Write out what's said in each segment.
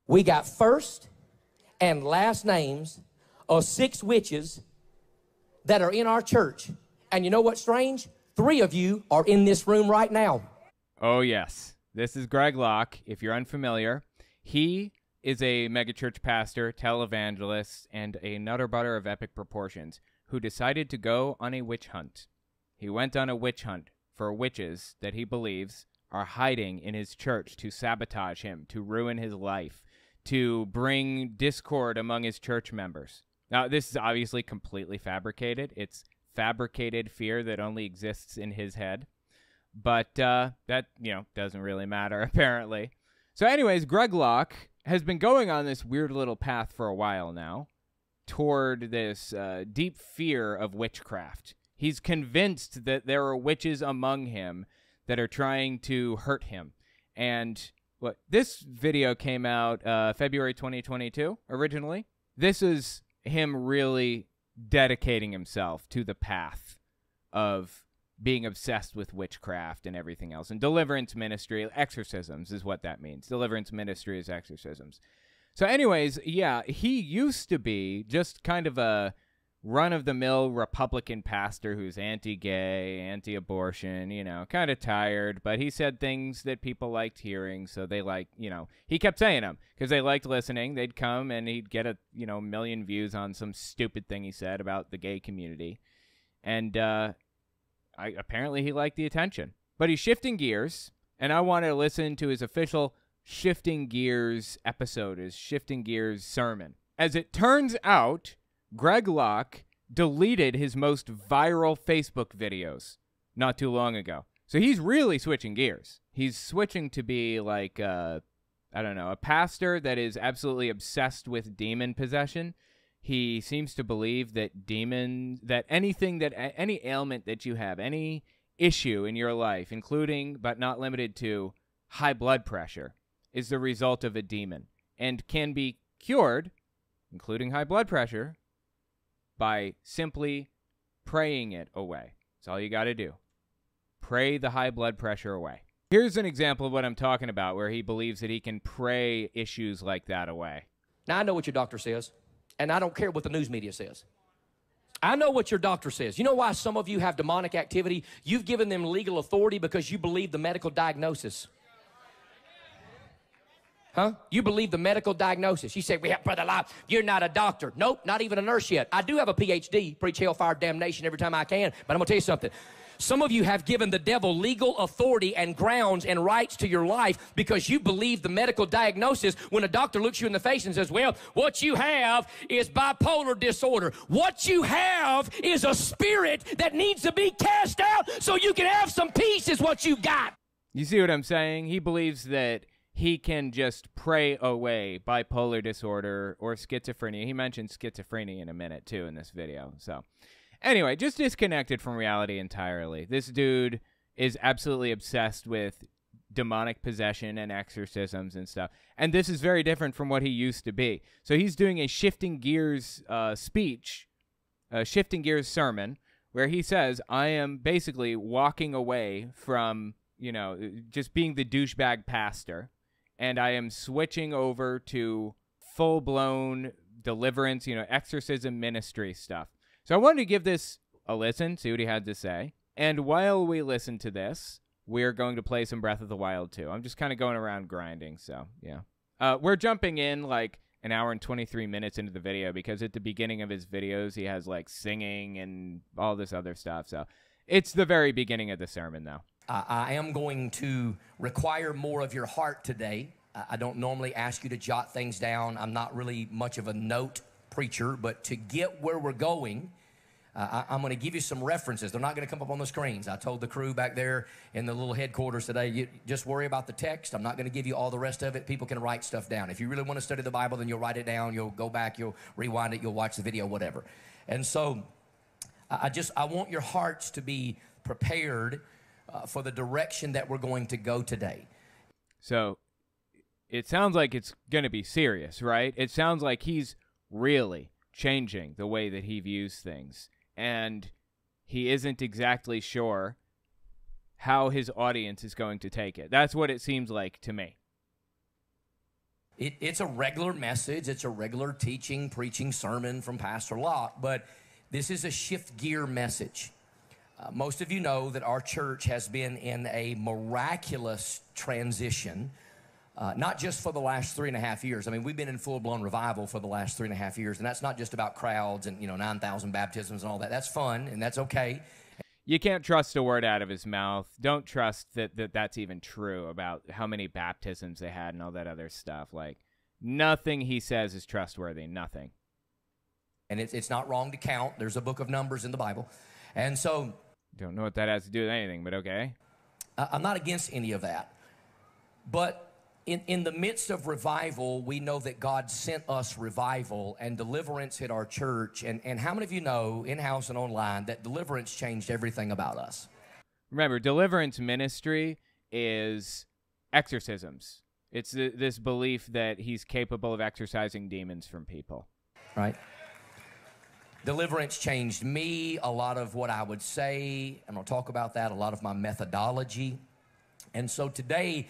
We got first and last names of 6 witches that are in our church. And you know what's strange? 3 of you are in this room right now. Oh, yes. This is Greg Locke. If you're unfamiliar, he is a megachurch pastor, televangelist, and a nutter butter of epic proportions who decided to go on a witch hunt. He went on a witch hunt for witches that he believes are hiding in his church to sabotage him, to ruin his life, to bring discord among his church members. Now, this is obviously completely fabricated. It's fabricated fear that only exists in his head. But that, doesn't really matter, apparently. So anyways, Greg Locke has been going on this weird little path for a while now toward this deep fear of witchcraft. He's convinced that there are witches among him that are trying to hurt him. And this video came out February 2022 originally. This is him really dedicating himself to the path of being obsessed with witchcraft and everything else. And deliverance ministry, exorcisms is what that means. Deliverance ministry is exorcisms. So anyways, yeah, he used to be just kind of a run-of-the-mill Republican pastor who's anti-gay, anti-abortion, kind of tired, but he said things that people liked hearing, so they he kept saying them because they liked listening. They'd come and he'd get a, million views on some stupid thing he said about the gay community. And apparently he liked the attention. But he's shifting gears, and I want to listen to his official Shifting Gears episode, his Shifting Gears sermon. As it turns out, Greg Locke deleted his most viral Facebook videos not too long ago. So he's really switching gears. He's switching to be like, a pastor that is absolutely obsessed with demon possession. He seems to believe that any ailment that you have, any issue in your life, including but not limited to high blood pressure, is the result of a demon and can be cured, including high blood pressure, by simply praying it away. That's all you got to do. Pray the high blood pressure away. Here's an example of what I'm talking about, where he believes that he can pray issues like that away. Now, I know what your doctor says, and I don't care what the news media says. I know what your doctor says. You know why some of you have demonic activity? You've given them legal authority because you believe the medical diagnosis. Huh? You believe the medical diagnosis. You say, well, Brother Locke, you're not a doctor. Nope, not even a nurse yet. I do have a PhD, preach hellfire damnation every time I can, but I'm going to tell you something. Some of you have given the devil legal authority and grounds and rights to your life because you believe the medical diagnosis when a doctor looks you in the face and says, well, what you have is bipolar disorder. What you have is a spirit that needs to be cast out so you can have some peace is what you got. You see what I'm saying? He believes that he can just pray away bipolar disorder or schizophrenia. He mentioned schizophrenia in a minute, too, in this video. So, anyway, just disconnected from reality entirely. This dude is absolutely obsessed with demonic possession and exorcisms and stuff. And this is very different from what he used to be. So he's doing a Shifting Gears speech, a Shifting Gears sermon, where he says, I am basically walking away from, just being the douchebag pastor. And I am switching over to full-blown deliverance, exorcism ministry stuff. So I wanted to give this a listen, see what he had to say. And while we listen to this, we're going to play some Breath of the Wild 2. I'm just kind of going around grinding, so yeah. We're jumping in like an hour and 23 minutes into the video because at the beginning of his videos, he has like singing and all this other stuff. So it's the very beginning of the sermon, though. I am going to require more of your heart today. I don't normally ask you to jot things down. I'm not really much of a note preacher, but to get where we're going, I'm going to give you some references. They're not going to come up on the screens. I told the crew back there in the little headquarters today, you just worry about the text. I'm not going to give you all the rest of it. People can write stuff down. If you really want to study the Bible, then you'll write it down. You'll go back. You'll rewind it. You'll watch the video, whatever. And so I want your hearts to be prepared for the direction that we're going to go today. So it sounds like it's going to be serious, right? It sounds like he's really changing the way that he views things. And he isn't exactly sure how his audience is going to take it. That's what it seems like to me. It's a regular message. It's a regular teaching, preaching sermon from Pastor Locke, but this is a shift gear message. Most of you know that our church has been in a miraculous transition, not just for the last 3.5 years. I mean, we've been in full-blown revival for the last 3.5 years, and that's not just about crowds and, 9,000 baptisms and all that. That's fun, and that's okay. You can't trust a word out of his mouth. Don't trust that's even true about how many baptisms they had and all that other stuff. Like, nothing he says is trustworthy. Nothing. And it's not wrong to count. There's a book of Numbers in the Bible. And so... Don't know what that has to do with anything, but okay. I'm not against any of that. But in the midst of revival, we know that God sent us revival, and deliverance hit our church. And how many of you know, in-house and online, that deliverance changed everything about us? Remember, deliverance ministry is exorcisms. It's this belief that he's capable of exorcising demons from people. Right. Deliverance changed me, a lot of what I would say, and I'll talk about that, a lot of my methodology. And so today,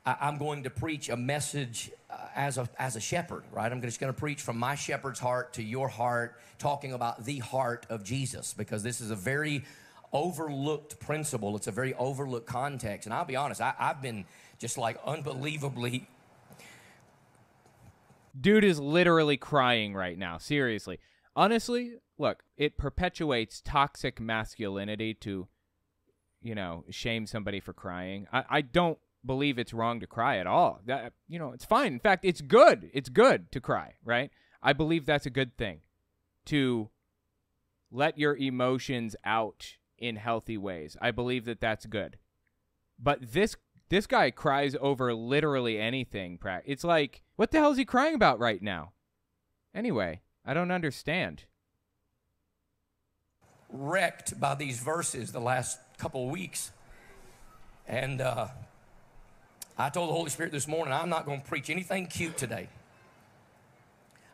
I'm going to preach a message as a shepherd, right? I'm just going to preach from my shepherd's heart to your heart, talking about the heart of Jesus, because this is a very overlooked principle. It's a very overlooked context. And I'll be honest, I've been just like unbelievably... Dude is literally crying right now, seriously. Honestly, look, it perpetuates toxic masculinity to, shame somebody for crying. I don't believe it's wrong to cry at all. It's fine. In fact, it's good. It's good to cry, right? I believe that's a good thing, to let your emotions out in healthy ways. I believe that that's good. But this guy cries over literally anything. It's like, what the hell is he crying about right now? Anyway, I don't understand. Wrecked by these verses the last couple of weeks. And I told the Holy Spirit this morning, I'm not going to preach anything cute today.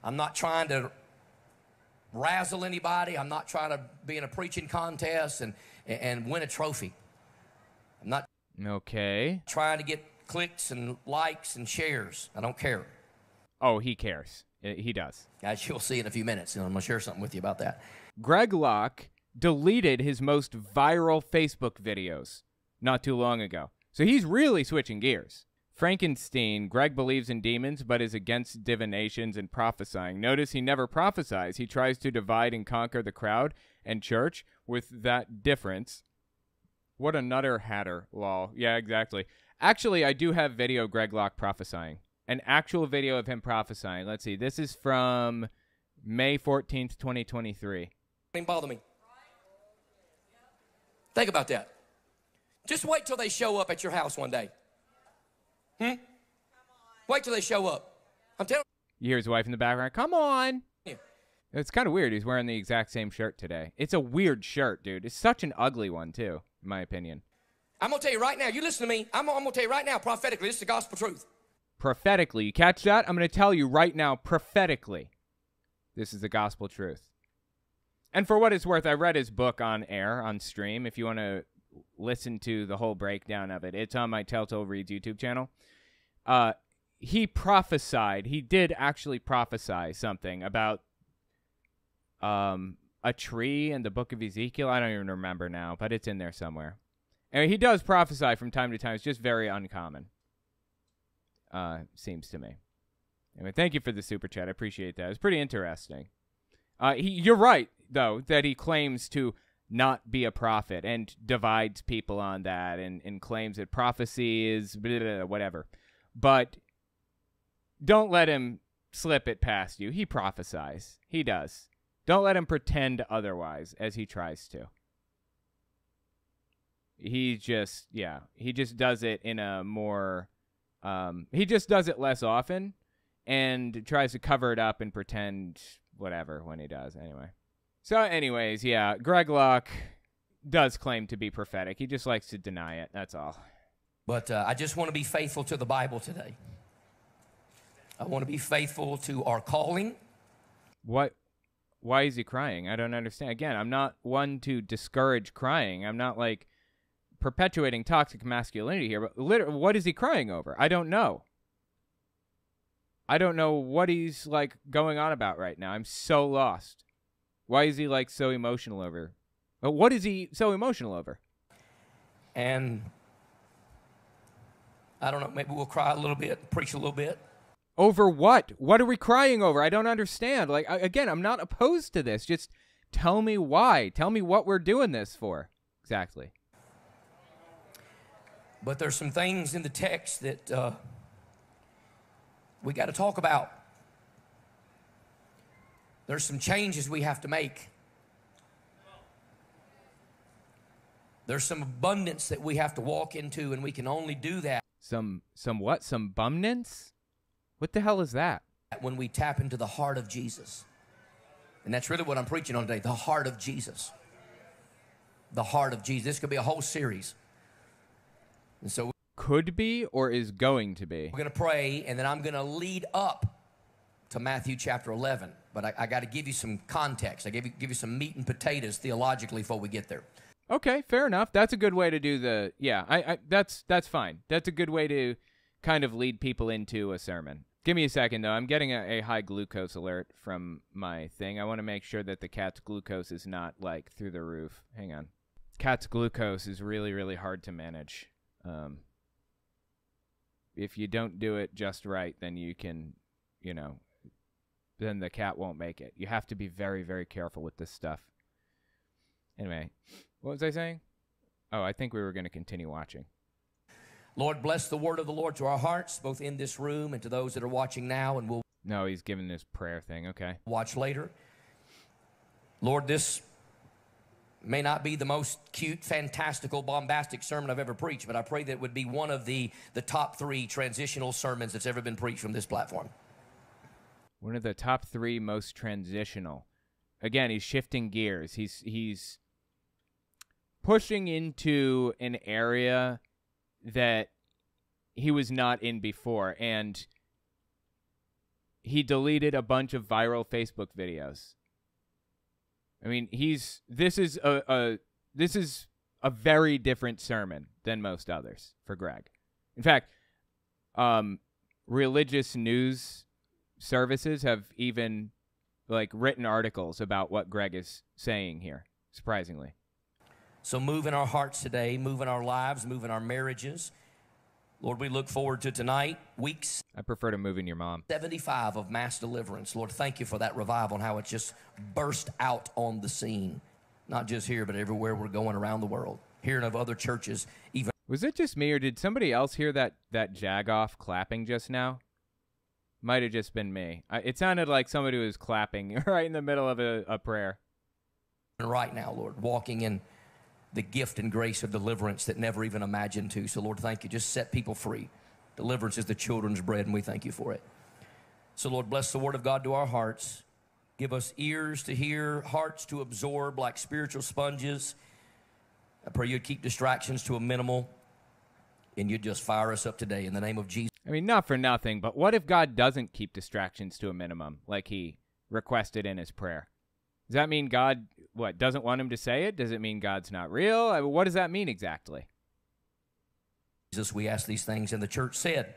I'm not trying to razzle anybody. I'm not trying to be in a preaching contest and win a trophy. I'm not trying to get clicks and likes and shares. I don't care. Oh, he cares. He does. As you'll see in a few minutes, and I'm going to share something with you about that. Greg Locke deleted his most viral Facebook videos not too long ago. So he's really switching gears. Frankenstein, Greg believes in demons but is against divinations and prophesying. Notice he never prophesies. He tries to divide and conquer the crowd and church with that difference. What a nutter hatter, lol. Yeah, exactly. Actually, I do have video of Greg Locke prophesying. An actual video of him prophesying. Let's see. This is from May 14th, 2023. Don't bother me. Think about that. Just wait till they show up at your house one day. Wait till they show up. I'm telling you. You hear his wife in the background. Come on. Yeah. It's kind of weird. He's wearing the exact same shirt today. It's a weird shirt, dude. It's such an ugly one, too, in my opinion. I'm going to tell you right now. You listen to me. I'm going to tell you right now, prophetically, this is the gospel truth. Prophetically. You catch that? I'm going to tell you right now, prophetically, this is the gospel truth. And for what it's worth, I read his book on air, on stream. If you want to listen to the whole breakdown of it, it's on my Telltale Reads YouTube channel. He prophesied. He did actually prophesy something about a tree in the book of Ezekiel. I don't even remember now, but it's in there somewhere. And he does prophesy from time to time. It's just very uncommon. Seems to me. Anyway, thank you for the super chat. I appreciate that. It's pretty interesting. You're right, though, that he claims to not be a prophet and divides people on that and claims that prophecy is blah, blah, blah, whatever. But don't let him slip it past you. He prophesies. He does. Don't let him pretend otherwise, as he tries to. He just does it in a more... he just does it less often and tries to cover it up and pretend whatever when he does, anyway. So anyways, yeah, Greg Locke does claim to be prophetic. He just likes to deny it, that's all. But I just want to be faithful to the Bible today. I want to be faithful to our calling. What? Why is he crying? I don't understand. Again, I'm not one to discourage crying. I'm not, like, perpetuating toxic masculinity here. But literally, what is he crying over? I don't know. I don't know what he's like going on about right now. I'm so lost. Why is he like so emotional over? What is he so emotional over? And I don't know, maybe we'll cry a little bit, preach a little bit. Over what? What are we crying over? I don't understand. Like, again, I'm not opposed to this. Just tell me why. Tell me what we're doing this for. Exactly. But there's some things in the text that we got to talk about. There's some changes we have to make. There's some abundance that we have to walk into, and we can only do that. Some what? Some abundance? What the hell is that? When we tap into the heart of Jesus. And that's really what I'm preaching on today, the heart of Jesus. The heart of Jesus. This could be a whole series. And so could be or is going to be. we're going to pray, and then I'm going to lead up to Matthew chapter 11. But I got to give you some context. I give you some meat and potatoes theologically before we get there. Okay, fair enough. That's a good way to do the, yeah, that's fine. That's a good way to kind of lead people into a sermon. Give me a second, though. I'm getting a high glucose alert from my thing. I want to make sure that the cat's glucose is not, like, through the roof. Hang on. Cat's glucose is really, really hard to manage. If you don't do it just right, then you can, then the cat won't make it. You have to be very, very careful with this stuff. Anyway, what was I saying? Oh, I think we were going to continue watching. Lord, bless the word of the Lord to our hearts, both in this room and to those that are watching now, and we'll No, he's giving this prayer thing. Okay. watch later. Lord, this may not be the most cute, fantastical, bombastic sermon I've ever preached, but I pray that it would be one of the top 3 transitional sermons that's ever been preached from this platform. One of the top 3 most transitional. Again, he's shifting gears. He's pushing into an area that he was not in before, and he deleted a bunch of viral Facebook videos. I mean, this is a very different sermon than most others for Greg. In fact, religious news services have even written articles about what Greg is saying here, surprisingly. So move in our hearts today, move in our lives, move in our marriages. Lord, we look forward to tonight, weeks. I prefer to move in your mom. 75 of mass deliverance. Lord, thank you for that revival and how it just burst out on the scene. Not just here, but everywhere we're going around the world. Hearing of other churches, even. Was it just me, or did somebody else hear that jagoff clapping just now? Might have just been me. It sounded like somebody was clapping right in the middle of a prayer. Right now, Lord, walking in the gift and grace of deliverance that never even imagined to. So, Lord, thank you. Just set people free. Deliverance is the children's bread, and we thank you for it. So, Lord, bless the word of God to our hearts. Give us ears to hear, hearts to absorb like spiritual sponges. I pray you'd keep distractions to a minimal, and you'd just fire us up today in the name of Jesus. I mean, not for nothing, but what if God doesn't keep distractions to a minimum like he requested in his prayer? Does that mean God, doesn't want him to say it? Does it mean God's not real? I mean, what does that mean exactly? Jesus, we ask these things, and the church said.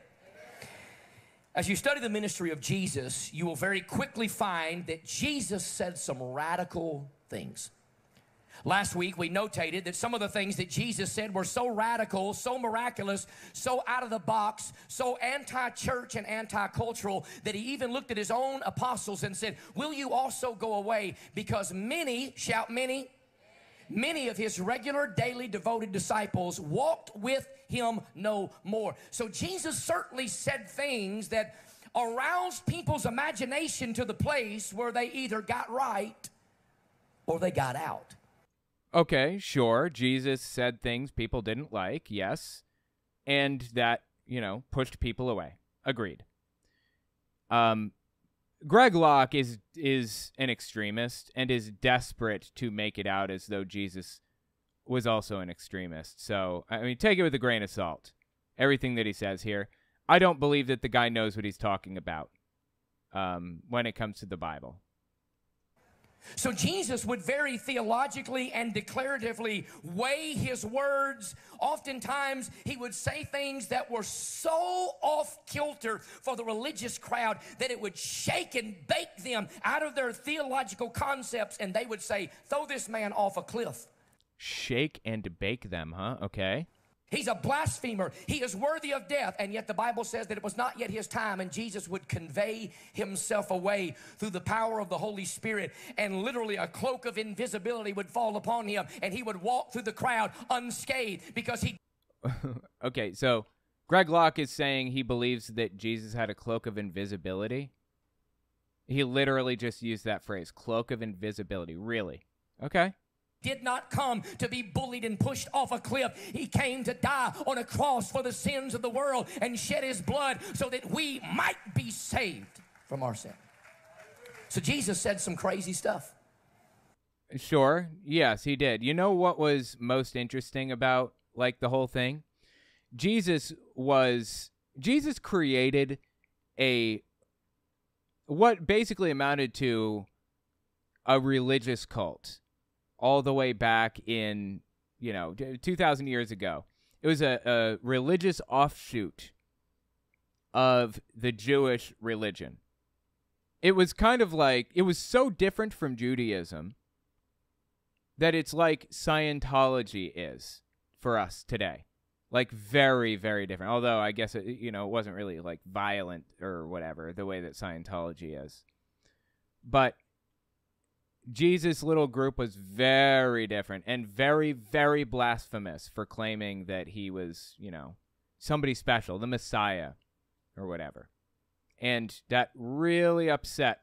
As you study the ministry of Jesus, you will very quickly find that Jesus said some radical things. Last week, we notated that some of the things that Jesus said were so radical, so miraculous, so out of the box, so anti-church and anti-cultural that he even looked at his own apostles and said, will you also go away? Because many, shout many of his regular, daily, devoted disciples walked with him no more. So Jesus certainly said things that aroused people's imagination to the place where they either got right or they got out. Okay, sure. Jesus said things people didn't like, yes. And that, pushed people away. Agreed. Greg Locke is an extremist and is desperate to make it out as though Jesus was also an extremist. So, I mean, take it with a grain of salt. Everything that he says here. I don't believe that the guy knows what he's talking about when it comes to the Bible. So Jesus would very theologically and declaratively weigh his words. Oftentimes, he would say things that were so off kilter for the religious crowd that it would shake and bake them out of their theological concepts, and they would say, throw this man off a cliff. Shake and bake them, huh? Okay. He's a blasphemer. He is worthy of death. And yet the Bible says that it was not yet his time, and Jesus would convey himself away through the power of the Holy Spirit, and literally a cloak of invisibility would fall upon him, and he would walk through the crowd unscathed because he... Okay, so Greg Locke is saying he believes that Jesus had a cloak of invisibility. He literally just used that phrase, cloak of invisibility. Really? Okay. Did not come to be bullied and pushed off a cliff. He came to die on a cross for the sins of the world and shed his blood so that we might be saved from our sin. So Jesus said some crazy stuff. Sure. Yes, he did. You know what was most interesting about like the whole thing? Jesus created what basically amounted to a religious cult. All the way back in, 2,000 years ago. It was a religious offshoot of the Jewish religion. It was kind of like, it was so different from Judaism that it's like Scientology is for us today. Like very, very different. Although I guess, it wasn't really like violent or whatever, the way that Scientology is. But Jesus' little group was very different and very, very blasphemous for claiming that he was, somebody special, the Messiah or whatever. And that really upset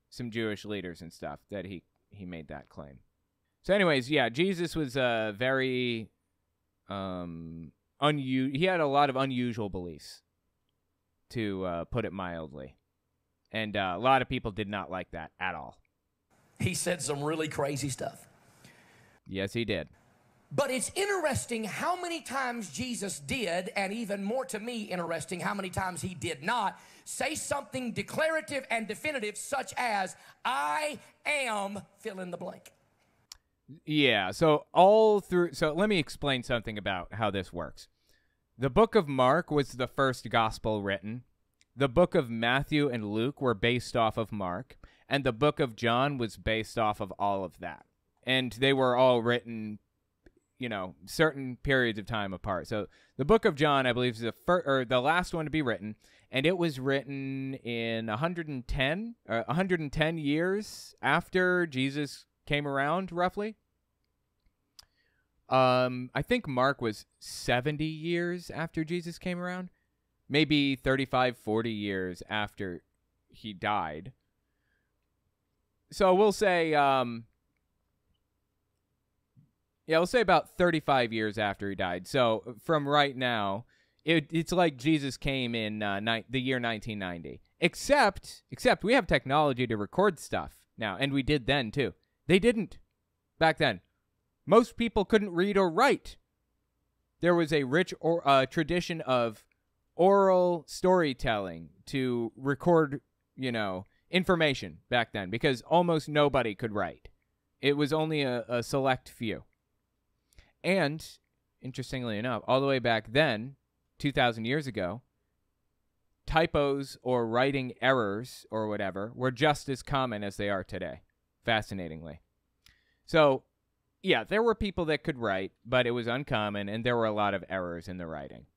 some Jewish leaders and stuff that he made that claim. So anyways, yeah, Jesus was very he had a lot of unusual beliefs, to put it mildly. And a lot of people did not like that at all. He said some really crazy stuff. Yes, he did. But it's interesting how many times Jesus did, and even more to me interesting, how many times he did not say something declarative and definitive, such as, I am fill in the blank. Yeah, so let me explain something about how this works. The book of Mark was the first gospel written. The book of Matthew and Luke were based off of Mark. And the book of John was based off of all of that. And they were all written, certain periods of time apart. So the book of John, I believe, is the last one to be written. And it was written in 110 years after Jesus came around, roughly. I think Mark was 70 years after Jesus came around. Maybe 35, 40 years after he died. So we'll say, we'll say about 35 years after he died. So from right now, it's like Jesus came in the year 1990. Except we have technology to record stuff now, and we did then too. They didn't back then. Most people couldn't read or write. There was a rich tradition of oral storytelling to record, information back then, because almost nobody could write. It was only a select few. And, interestingly enough, all the way back then, 2,000 years ago, typos or writing errors or whatever were just as common as they are today, fascinatingly. So, yeah, there were people that could write, but it was uncommon, and there were a lot of errors in the writing.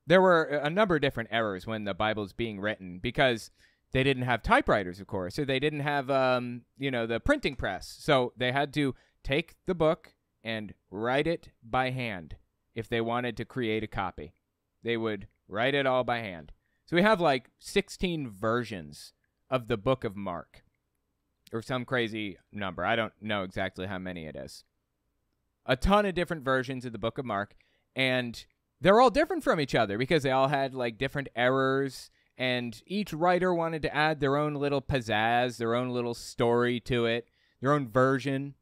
There were a number of different errors when the Bible's being written, because they didn't have typewriters, of course, so they didn't have, the printing press. So they had to take the book and write it by hand if they wanted to create a copy. They would write it all by hand. So we have like 16 versions of the book of Mark, or some crazy number. I don't know exactly how many it is. A ton of different versions of the book of Mark, and they're all different from each other because they all had like different errors. And each writer wanted to add their own little pizzazz, their own little story to it, their own version.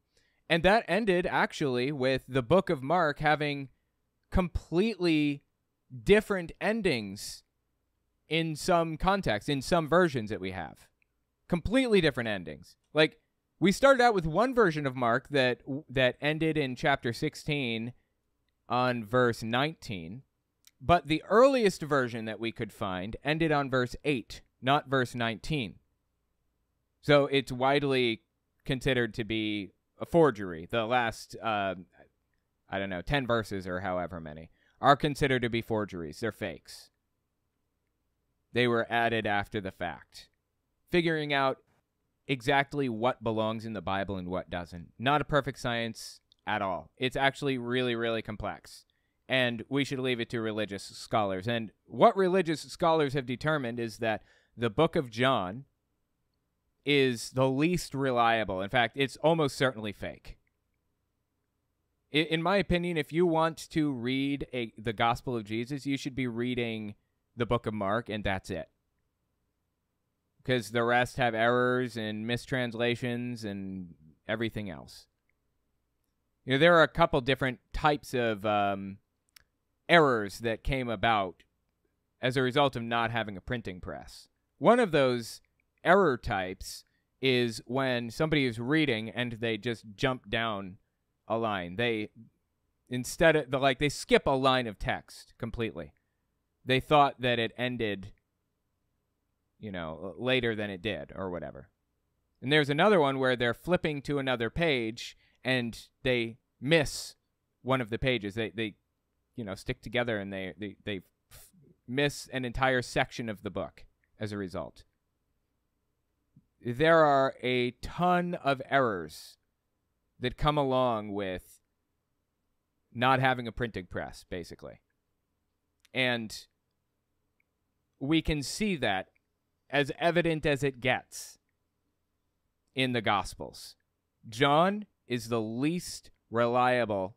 And that ended, actually, with the book of Mark having completely different endings in some context, in some versions that we have. Completely different endings. Like, We started out with one version of Mark that ended in chapter 16 on verse 19, but the earliest version that we could find ended on verse 8, not verse 19. So it's widely considered to be a forgery. The last, 10 verses or however many are considered to be forgeries. They're fakes. They were added after the fact. Figuring out exactly what belongs in the Bible and what doesn't. Not a perfect science at all. It's actually really, really complex. And we should leave it to religious scholars. And what religious scholars have determined is that the book of John is the least reliable. In fact, it's almost certainly fake. In my opinion, if you want to read the Gospel of Jesus, you should be reading the book of Mark, and that's it. Because the rest have errors and mistranslations and everything else. There are a couple different types of errors that came about as a result of not having a printing press. One of those error types is when somebody is reading and they just jump down a line. They skip a line of text completely. They thought that it ended later than it did or whatever. And there's another one where they're flipping to another page and they miss one of the pages. They stick together and they miss an entire section of the book as a result. There are a ton of errors that come along with not having a printing press, basically. And we can see that as evident as it gets in the Gospels. John is the least reliable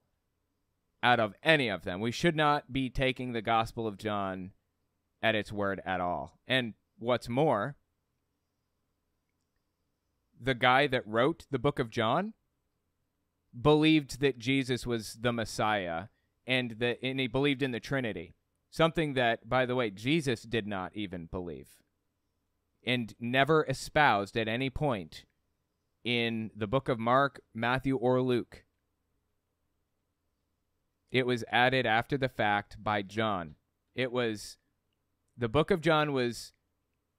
out of any of them. We should not be taking the Gospel of John at its word at all. And what's more, the guy that wrote the book of John believed that Jesus was the Messiah, and he believed in the Trinity. Something that, by the way, Jesus did not even believe and never espoused at any point in the book of Mark, Matthew, or Luke. It was added after the fact by John. The book of John was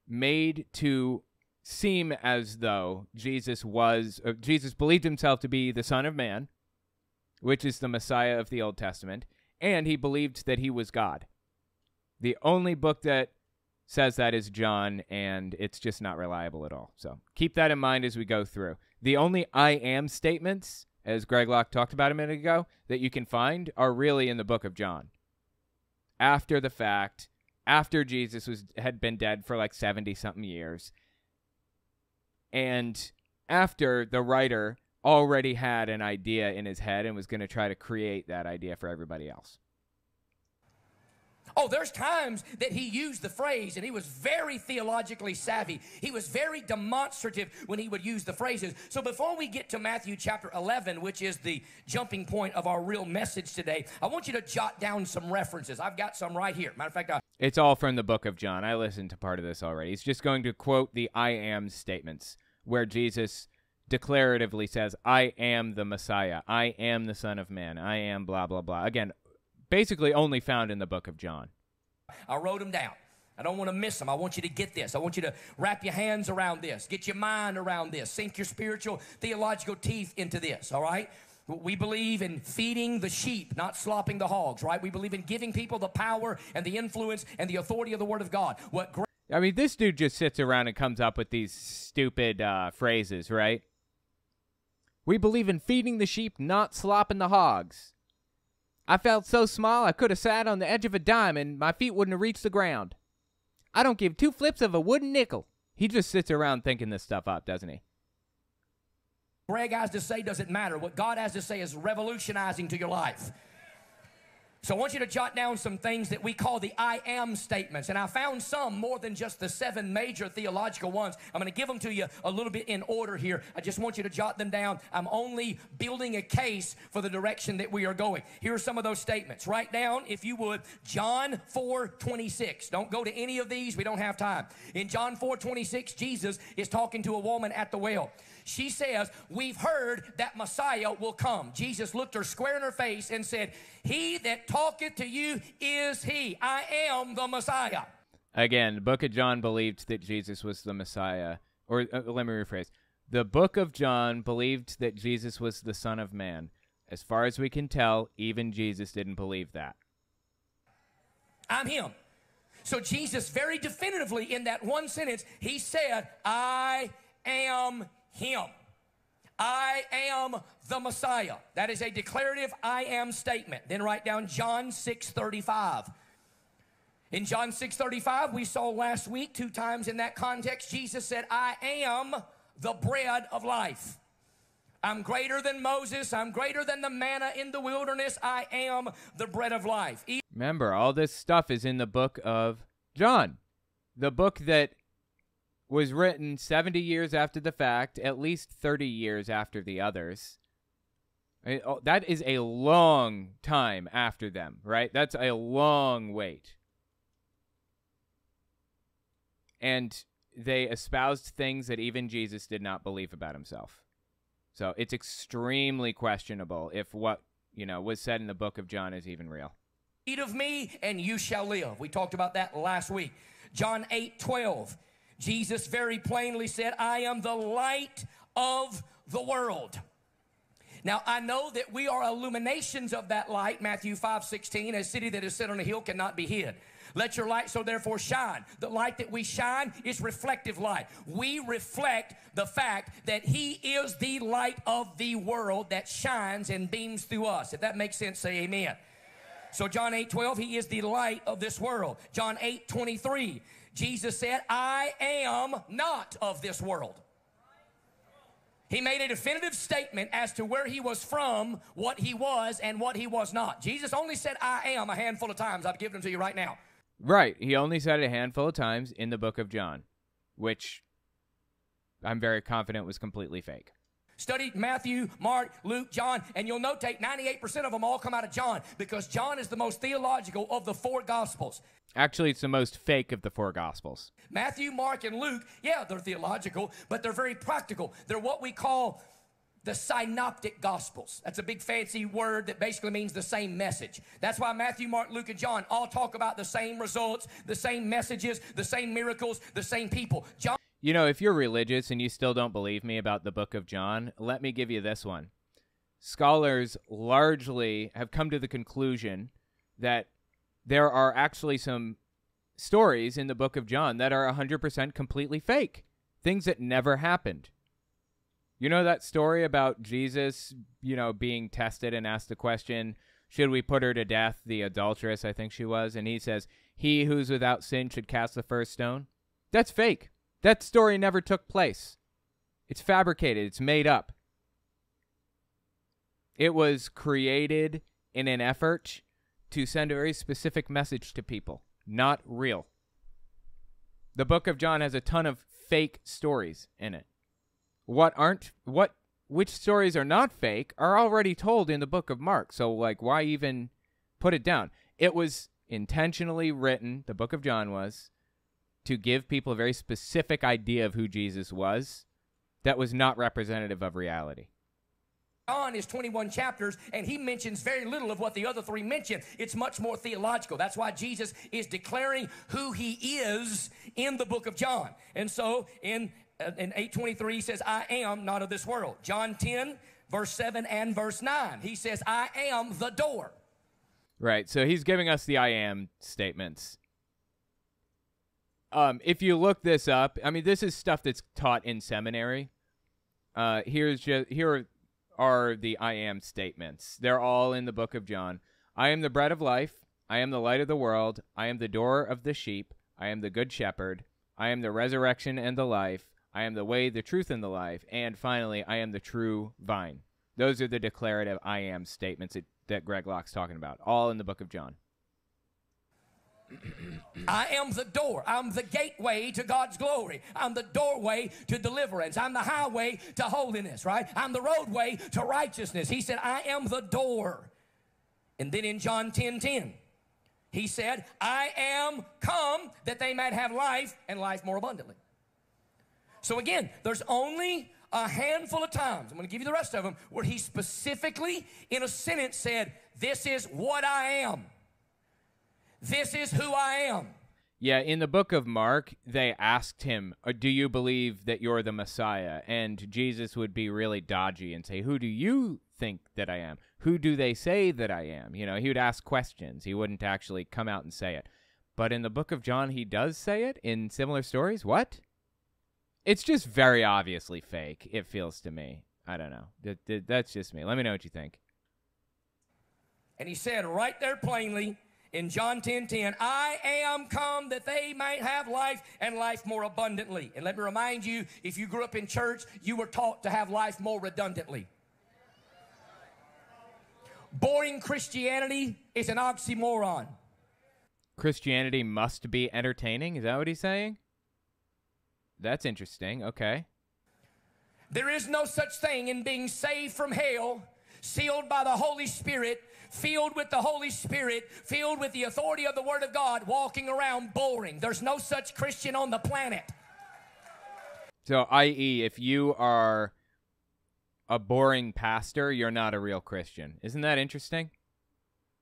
made to seem as though Jesus believed himself to be the Son of Man, which is the Messiah of the Old Testament, and he believed that he was God. The only book that says that is John, and it's just not reliable at all. So keep that in mind as we go through. The only I am statements, as Greg Locke talked about a minute ago, that you can find are really in the book of John. After the fact, after Jesus had been dead for like 70-something years, and after the writer already had an idea in his head and was going to try to create that idea for everybody else. Oh, there's times that he used the phrase, and he was very theologically savvy. He was very demonstrative when he would use the phrases. So before we get to Matthew chapter 11, which is the jumping point of our real message today, I want you to jot down some references. I've got some right here. Matter of fact, it's all from the book of John. I listened to part of this already. He's just going to quote the I am statements, where Jesus declaratively says, I am the Messiah. I am the Son of Man. I am blah, blah, blah. Again, basically only found in the book of John. I wrote them down. I don't want to miss them. I want you to get this. I want you to wrap your hands around this. Get your mind around this. Sink your spiritual, theological teeth into this, all right? We believe in feeding the sheep, not slopping the hogs, right? We believe in giving people the power and the influence and the authority of the Word of God. This dude just sits around and comes up with these stupid phrases, right? We believe in feeding the sheep, not slopping the hogs. I felt so small I could have sat on the edge of a dime and my feet wouldn't have reached the ground. I don't give two flips of a wooden nickel. He just sits around thinking this stuff up, doesn't he? Greg has to say doesn't matter. What God has to say is revolutionizing to your life. So I want you to jot down some things that we call the I am statements. And I found some more than just the 7 major theological ones. I'm going to give them to you a little bit in order here. I just want you to jot them down. I'm only building a case for the direction that we are going. Here are some of those statements. Write down, if you would, John 4:26. Don't go to any of these. We don't have time. In John 4:26, Jesus is talking to a woman at the well. She says, we've heard that Messiah will come. Jesus looked her square in her face and said, he that talketh to you is he. I am the Messiah. Again, the book of John believed that Jesus was the Messiah. Or let me rephrase. The book of John believed that Jesus was the Son of Man. As far as we can tell, even Jesus didn't believe that. I'm him. So Jesus very definitively in that one sentence, he said, I am him. I am the Messiah. That is a declarative I am statement. Then write down John 6:35. In John 6:35, we saw last week 2 times in that context, Jesus said, I am the bread of life. I'm greater than Moses. I'm greater than the manna in the wilderness. I am the bread of life. Remember, all this stuff is in the book of John, the book that was written 70 years after the fact, at least 30 years after the others. That is a long time after them, right? That's a long wait. And they espoused things that even Jesus did not believe about himself. So it's extremely questionable if what, was said in the book of John is even real. Eat of me and you shall live. We talked about that last week. John 8:12. Jesus very plainly said, I am the light of the world. Now, I know that we are illuminations of that light. Matthew 5:16, a city that is set on a hill cannot be hid. Let your light so therefore shine. The light that we shine is reflective light. We reflect the fact that he is the light of the world that shines and beams through us. If that makes sense, say amen. So John 8:12, he is the light of this world. John 8:23, Jesus said, I am not of this world. He made a definitive statement as to where he was from, what he was, and what he was not. Jesus only said, I am, a handful of times. I've given them to you right now. Right. He only said it a handful of times in the book of John, which I'm very confident was completely fake. Study Matthew, Mark, Luke, John, and you'll notate 98% of them all come out of John because John is the most theological of the 4 Gospels. Actually, it's the most fake of the 4 Gospels. Matthew, Mark, and Luke, yeah, they're theological, but they're very practical. They're what we call the synoptic Gospels. That's a big fancy word that basically means the same message. That's why Matthew, Mark, Luke, and John all talk about the same results, the same messages, the same miracles, the same people. John. If you're religious and you still don't believe me about the book of John, let me give you this one. Scholars largely have come to the conclusion that there are actually some stories in the book of John that are 100% completely fake. Things that never happened. You know that story about Jesus, being tested and asked the question, should we put her to death, the adulteress, I think she was, and he says, he who's without sin should cast the first stone? That's fake. That story never took place. It's fabricated. It's made up. It was created in an effort to send a very specific message to people. Not real. The book of John has a ton of fake stories in it. Which stories are not fake are already told in the book of Mark. So, why even put it down? It was intentionally written, the book of John was, to give people a very specific idea of who Jesus was that was not representative of reality. John is 21 chapters, and he mentions very little of what the other 3 mention. It's much more theological. That's why Jesus is declaring who he is in the book of John. And so in 8:23, he says, I am not of this world. John 10, verse 7 and verse 9, he says, I am the door. Right, so he's giving us the I am statements. If you look this up, this is stuff that's taught in seminary. Here are the I am statements. They're all in the book of John. I am the bread of life. I am the light of the world. I am the door of the sheep. I am the good shepherd. I am the resurrection and the life. I am the way, the truth, and the life. And finally, I am the true vine. Those are the declarative I am statements. that Greg Locke's talking about, all in the book of John. I am the door. I'm the gateway to God's glory. I'm the doorway to deliverance. I'm the highway to holiness, right? I'm the roadway to righteousness. He said, I am the door. And then in John 10:10, he said, I am come that they might have life and life more abundantly. So again, there's only a handful of times, I'm going to give you the rest of them, where he specifically in a sentence said, this is what I am. This is who I am. Yeah, in the book of Mark, they asked him, do you believe that you're the Messiah? And Jesus would be really dodgy and say, who do you think that I am? Who do they say that I am? You know, he would ask questions. He wouldn't actually come out and say it. But in the book of John, he does say it in similar stories. What? It's just very obviously fake, it feels to me. I don't know. That's just me. Let me know what you think. And he said right there plainly, in John 10:10, I am come that they might have life and life more abundantly. And let me remind you, if you grew up in church, you were taught to have life more redundantly. Boring Christianity is an oxymoron. Christianity must be entertaining? Is that what he's saying? That's interesting. Okay. There is no such thing in being saved from hell, sealed by the Holy Spirit, filled with the Holy Spirit, filled with the authority of the Word of God, walking around boring. There's no such Christian on the planet. So, i.e., if you are a boring pastor, you're not a real Christian. Isn't that interesting?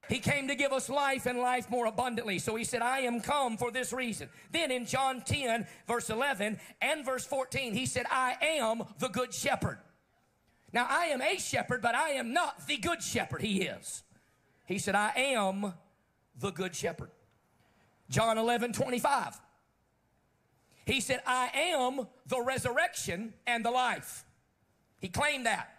He came to give us life and life more abundantly. So he said, I am come for this reason. Then in John 10, verse 11 and verse 14, he said, I am the good shepherd. Now, I am a shepherd, but I am not the good shepherd. He is. He said, I am the good shepherd. John 11:25. He said, I am the resurrection and the life. He claimed that.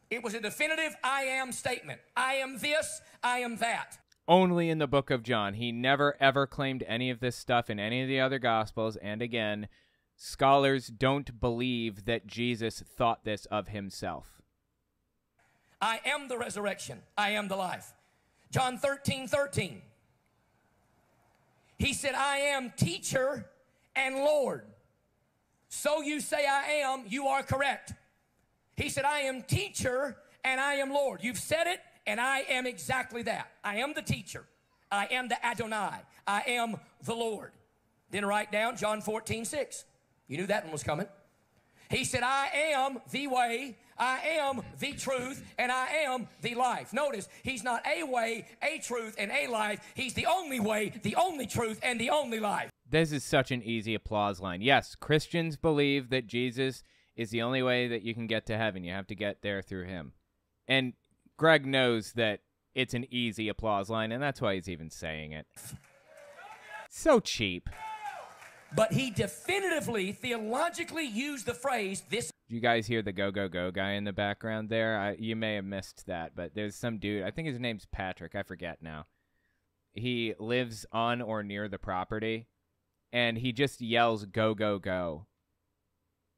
It was a definitive I am statement. I am this, I am that. Only in the book of John. He never, ever claimed any of this stuff in any of the other Gospels. And again, scholars don't believe that Jesus thought this of himself. I am the resurrection. I am the life. John 13:13. He said, I am teacher and Lord. So you say I am, you are correct. He said, I am teacher and I am Lord. You've said it, and I am exactly that. I am the teacher. I am the Adonai. I am the Lord. Then write down John 14:6. You knew that one was coming. He said, I am the way, I am the truth, and I am the life. Notice, he's not a way, a truth, and a life. He's the only way, the only truth, and the only life. This is such an easy applause line. Yes, Christians believe that Jesus is the only way that you can get to heaven. You have to get there through him. And Greg knows that it's an easy applause line, and that's why he's even saying it. So cheap. But he definitively, theologically used the phrase, this. Did you guys hear the go, go, go guy in the background there? You may have missed that, but there's some dude, I think his name's Patrick, I forget now. He lives on or near the property, and he just yells, go, go, go.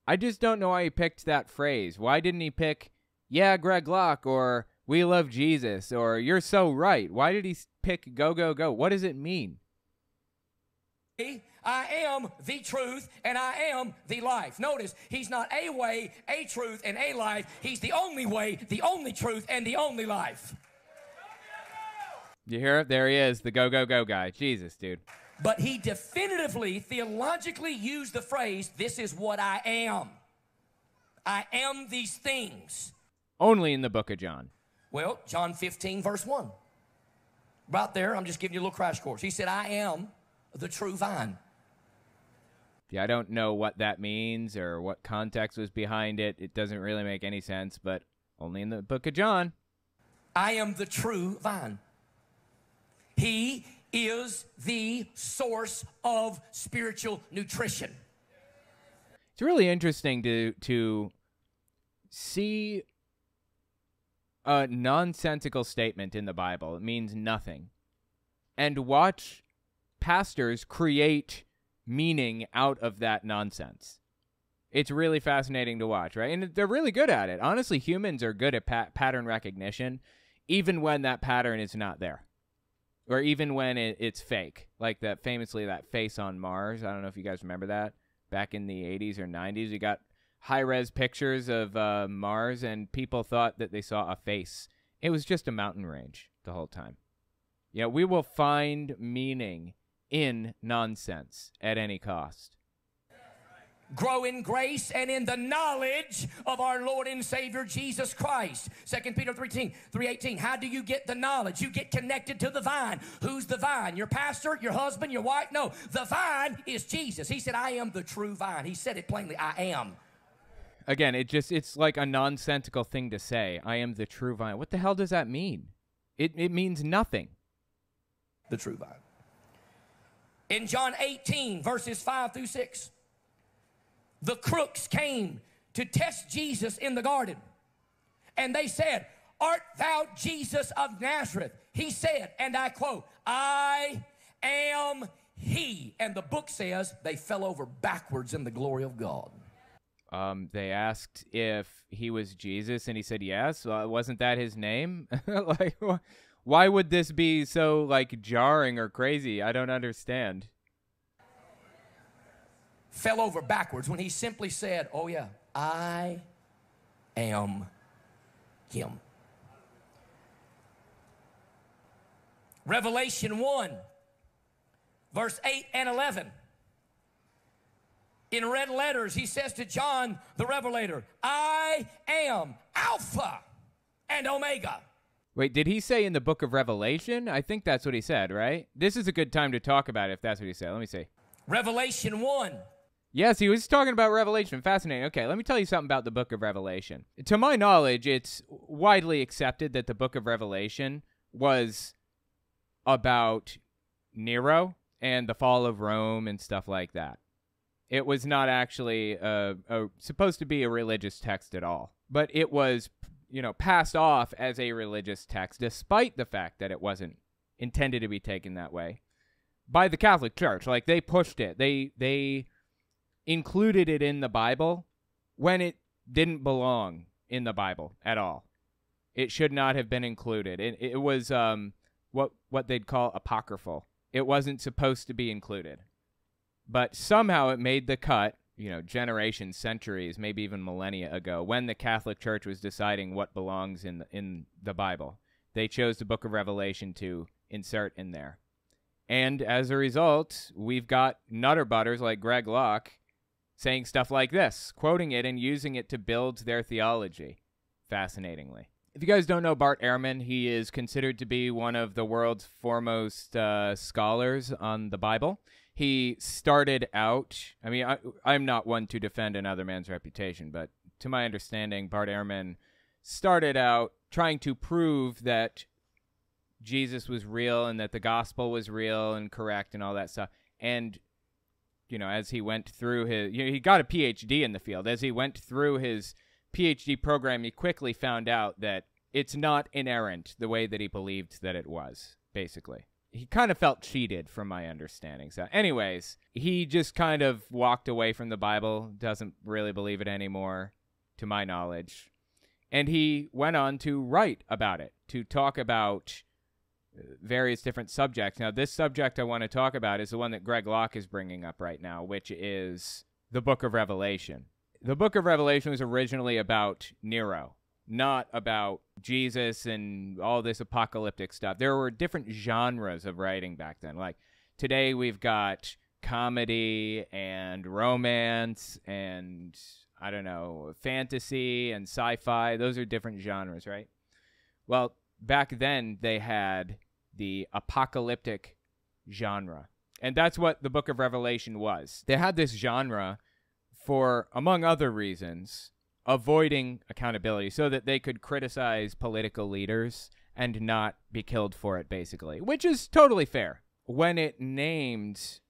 I just don't know why he picked that phrase. Why didn't he pick, yeah, Greg Locke, or we love Jesus, or you're so right? Why did he pick go, go, go? What does it mean? I am the truth, and I am the life. Notice, he's not a way, a truth, and a life. He's the only way, the only truth, and the only life. You hear it? There he is, the go, go, go guy. Jesus, dude. But he definitively, theologically used the phrase, this is what I am. I am these things. Only in the book of John. Well, John 15, verse 1. Right there, I'm just giving you a little crash course. He said, I am the true vine. Yeah, I don't know what that means or what context was behind it. It doesn't really make any sense, but only in the book of John. I am the true vine. He is the source of spiritual nutrition. It's really interesting to see a nonsensical statement in the Bible. It means nothing. And watch pastors create meaning out of that nonsense. It's really fascinating to watch, right? And they're really good at it. Honestly, humans are good at pattern recognition. even when that pattern is not there. Or even when it's fake. Like that famously, that face on Mars. I don't know if you guys remember that. Back in the 80s or 90s, you got high-res pictures of Mars, and people thought that they saw a face. It was just a mountain range the whole time. You know, we will find meaning in nonsense at any cost. Grow in grace and in the knowledge of our Lord and Savior Jesus Christ. 2 Peter 3:18. How do you get the knowledge? You get connected to the vine. Who's the vine? Your pastor, your husband, your wife? No, the vine is Jesus. He said, I am the true vine. He said it plainly, I am. Again, it's like a nonsensical thing to say. I am the true vine. What the hell does that mean? It means nothing. The true vine. In John 18, verses 5 through 6. The crooks came to test Jesus in the garden. And they said, Art thou Jesus of Nazareth? He said, and I quote, I am he. And the book says they fell over backwards in the glory of God. They asked if he was Jesus, and he said yes. Wasn't that his name? Like, why would this be so, like, jarring or crazy? I don't understand. Fell over backwards when he simply said, oh yeah, I am him. Revelation 1, verse 8 and 11. In red letters, he says to John the Revelator, I am Alpha and Omega. Wait, did he say in the book of Revelation? I think that's what he said, right? This is a good time to talk about it if that's what he said. Let me see. Revelation 1. Yes, he was talking about Revelation. Fascinating. Okay, let me tell you something about the book of Revelation. To my knowledge, it's widely accepted that the book of Revelation was about Nero and the fall of Rome and stuff like that. It was not actually supposed to be a religious text at all. But it was, passed off as a religious text, despite the fact that it wasn't intended to be taken that way by the Catholic Church. Like, they pushed it. They included it in the Bible when it didn't belong in the Bible at all. It should not have been included. It was what they'd call apocryphal. It wasn't supposed to be included. But somehow it made the cut, generations, centuries, maybe even millennia ago, when the Catholic Church was deciding what belongs in the Bible. They chose the book of Revelation to insert in there. And as a result, we've got nutter butters like Greg Locke saying stuff like this, quoting it and using it to build their theology, fascinatingly. If you guys don't know Bart Ehrman, he is considered to be one of the world's foremost scholars on the Bible. He started out, I'm not one to defend another man's reputation, but to my understanding, Bart Ehrman started out trying to prove that Jesus was real and that the gospel was real and correct and all that stuff. And, as he went through his, he got a PhD in the field. As he went through his PhD program, he quickly found out that it's not inerrant the way that he believed that it was, basically. He kind of felt cheated from my understanding. So anyways, he just kind of walked away from the Bible, doesn't really believe it anymore, to my knowledge. And he went on to write about it, to talk about various different subjects. Now, this subject I want to talk about is the one that Greg Locke is bringing up right now, which is the book of Revelation. The book of Revelation was originally about Nero, not about Jesus and all this apocalyptic stuff. There were different genres of writing back then. Like today we've got comedy and romance and, fantasy and sci-fi. Those are different genres, right? Well, back then they had the apocalyptic genre. And that's what the book of Revelation was. They had this genre for, among other reasons, avoiding accountability so that they could criticize political leaders and not be killed for it, basically, which is totally fair. When it named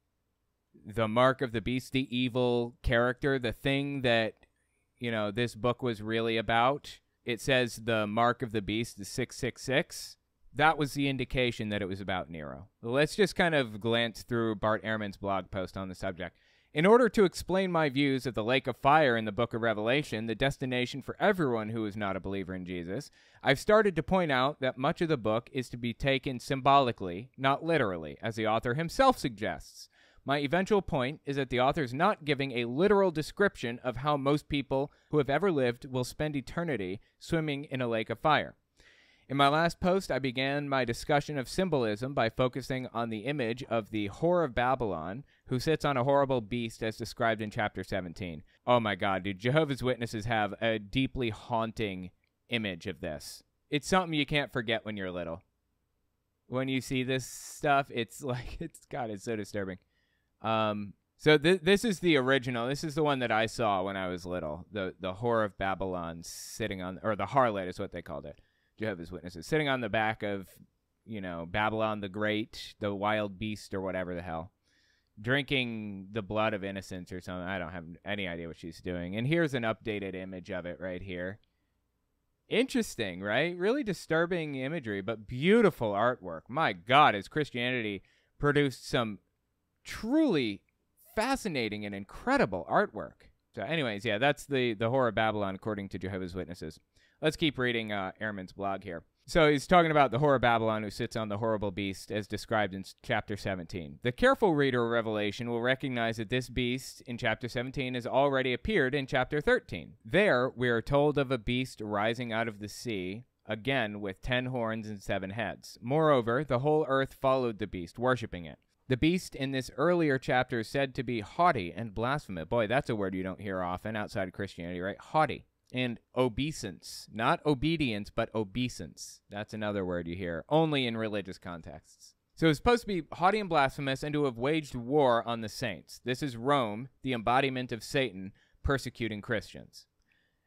the mark of the beast, the evil character, the thing that, this book was really about, it says the mark of the beast is 666. That was the indication that it was about Nero. Let's just kind of glance through Bart Ehrman's blog post on the subject. In order to explain my views of the lake of fire in the book of Revelation, the destination for everyone who is not a believer in Jesus, I've started to point out that much of the book is to be taken symbolically, not literally, as the author himself suggests. My eventual point is that the author is not giving a literal description of how most people who have ever lived will spend eternity swimming in a lake of fire. In my last post, I began my discussion of symbolism by focusing on the image of the whore of Babylon, who sits on a horrible beast as described in chapter 17. Oh my God, dude, Jehovah's Witnesses have a deeply haunting image of this. It's something you can't forget when you're little. When you see this stuff, it's like, it's so disturbing. So this is the original. This is the one that I saw when I was little. The whore of Babylon sitting on, or the harlot is what they called it. Jehovah's Witnesses, sitting on the back of, Babylon the Great, the wild beast or whatever the hell, drinking the blood of innocents or something. I don't have any idea what she's doing. And here's an updated image of it right here. Interesting, right? Really disturbing imagery, but beautiful artwork. My God, has Christianity produced some truly fascinating and incredible artwork. So anyways, yeah, that's the whore of Babylon according to Jehovah's Witnesses. Let's keep reading Ehrman's blog here. So he's talking about the whore of Babylon who sits on the horrible beast as described in chapter 17. The careful reader of Revelation will recognize that this beast in chapter 17 has already appeared in chapter 13. There, we are told of a beast rising out of the sea, again with 10 horns and 7 heads. Moreover, the whole earth followed the beast, worshiping it. The beast in this earlier chapter is said to be haughty and blasphemous. Boy, that's a word you don't hear often outside of Christianity, right? Haughty. And obeisance. Not obedience, but obeisance. That's another word you hear, only in religious contexts. So it's supposed to be haughty and blasphemous and to have waged war on the saints. This is Rome, the embodiment of Satan, persecuting Christians.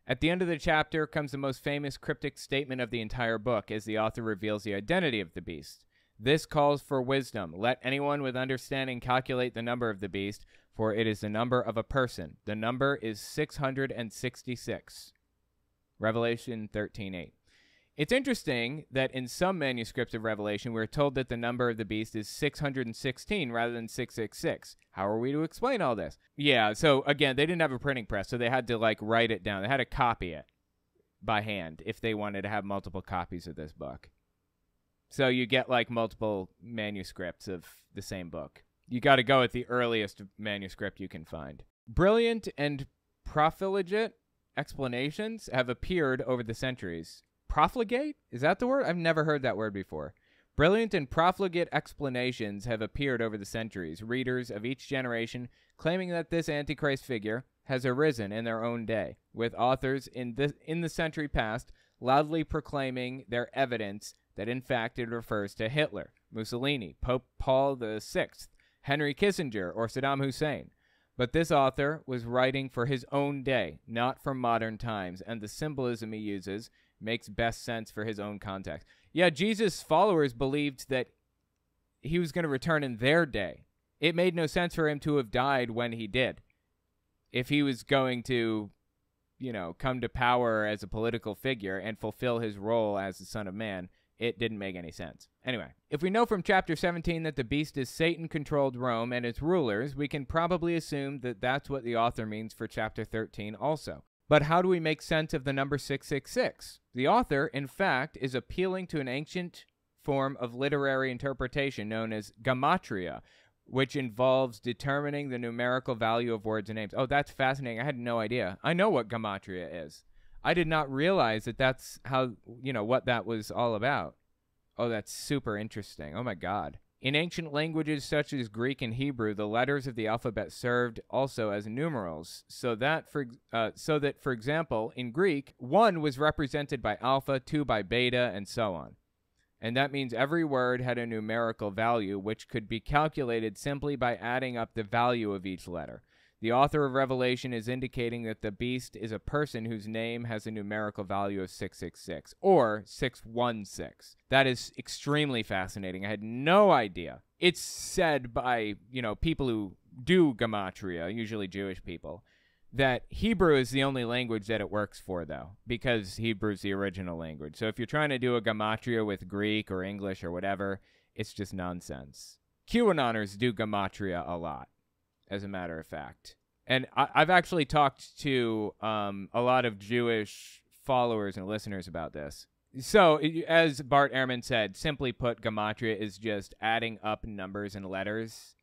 At the end of the chapter comes the most famous cryptic statement of the entire book as the author reveals the identity of the beast. This calls for wisdom. Let anyone with understanding calculate the number of the beast, for it is the number of a person. The number is 666. Revelation 13:8. It's interesting that in some manuscripts of Revelation, we're told that the number of the beast is 616 rather than 666. How are we to explain all this? Yeah, so again, they didn't have a printing press, so they had to write it down. They had to copy it by hand if they wanted to have multiple copies of this book. So you get multiple manuscripts of the same book. You got to go with the earliest manuscript you can find. Brilliant and profligate explanations have appeared over the centuries. Profligate? Is that the word? I've never heard that word before. Brilliant and profligate explanations have appeared over the centuries, readers of each generation claiming that this Antichrist figure has arisen in their own day, with authors in the century past loudly proclaiming their evidence that in fact it refers to Hitler, Mussolini, Pope Paul VI, Henry Kissinger, or Saddam Hussein. But this author was writing for his own day, not for modern times, and the symbolism he uses makes best sense for his own context. Yeah, Jesus' followers believed that he was going to return in their day. It made no sense for him to have died when he did. If he was going to, come to power as a political figure and fulfill his role as the Son of Man, it didn't make any sense. Anyway, if we know from chapter 17 that the beast is Satan-controlled Rome and its rulers, we can probably assume that that's what the author means for chapter 13 also. But how do we make sense of the number 666? The author, in fact, is appealing to an ancient form of literary interpretation known as gematria, which involves determining the numerical value of words and names. Oh, that's fascinating. I had no idea. I know what gematria is. I did not realize that that's how, what that was all about. Oh, that's super interesting. Oh, my God. In ancient languages such as Greek and Hebrew, the letters of the alphabet served also as numerals, so that, for example, in Greek, 1 was represented by alpha, 2 by beta, and so on. And that means every word had a numerical value, which could be calculated simply by adding up the value of each letter. The author of Revelation is indicating that the beast is a person whose name has a numerical value of 666, or 616. That is extremely fascinating. I had no idea. It's said by, people who do gematria, usually Jewish people, that Hebrew is the only language that it works for, though, because Hebrew is the original language. So if you're trying to do a gematria with Greek or English or whatever, it's just nonsense. QAnoners do gematria a lot. as a matter of fact. And I've actually talked to a lot of Jewish followers and listeners about this. So, as Bart Ehrman said, simply put, gematria is just adding up numbers and letters.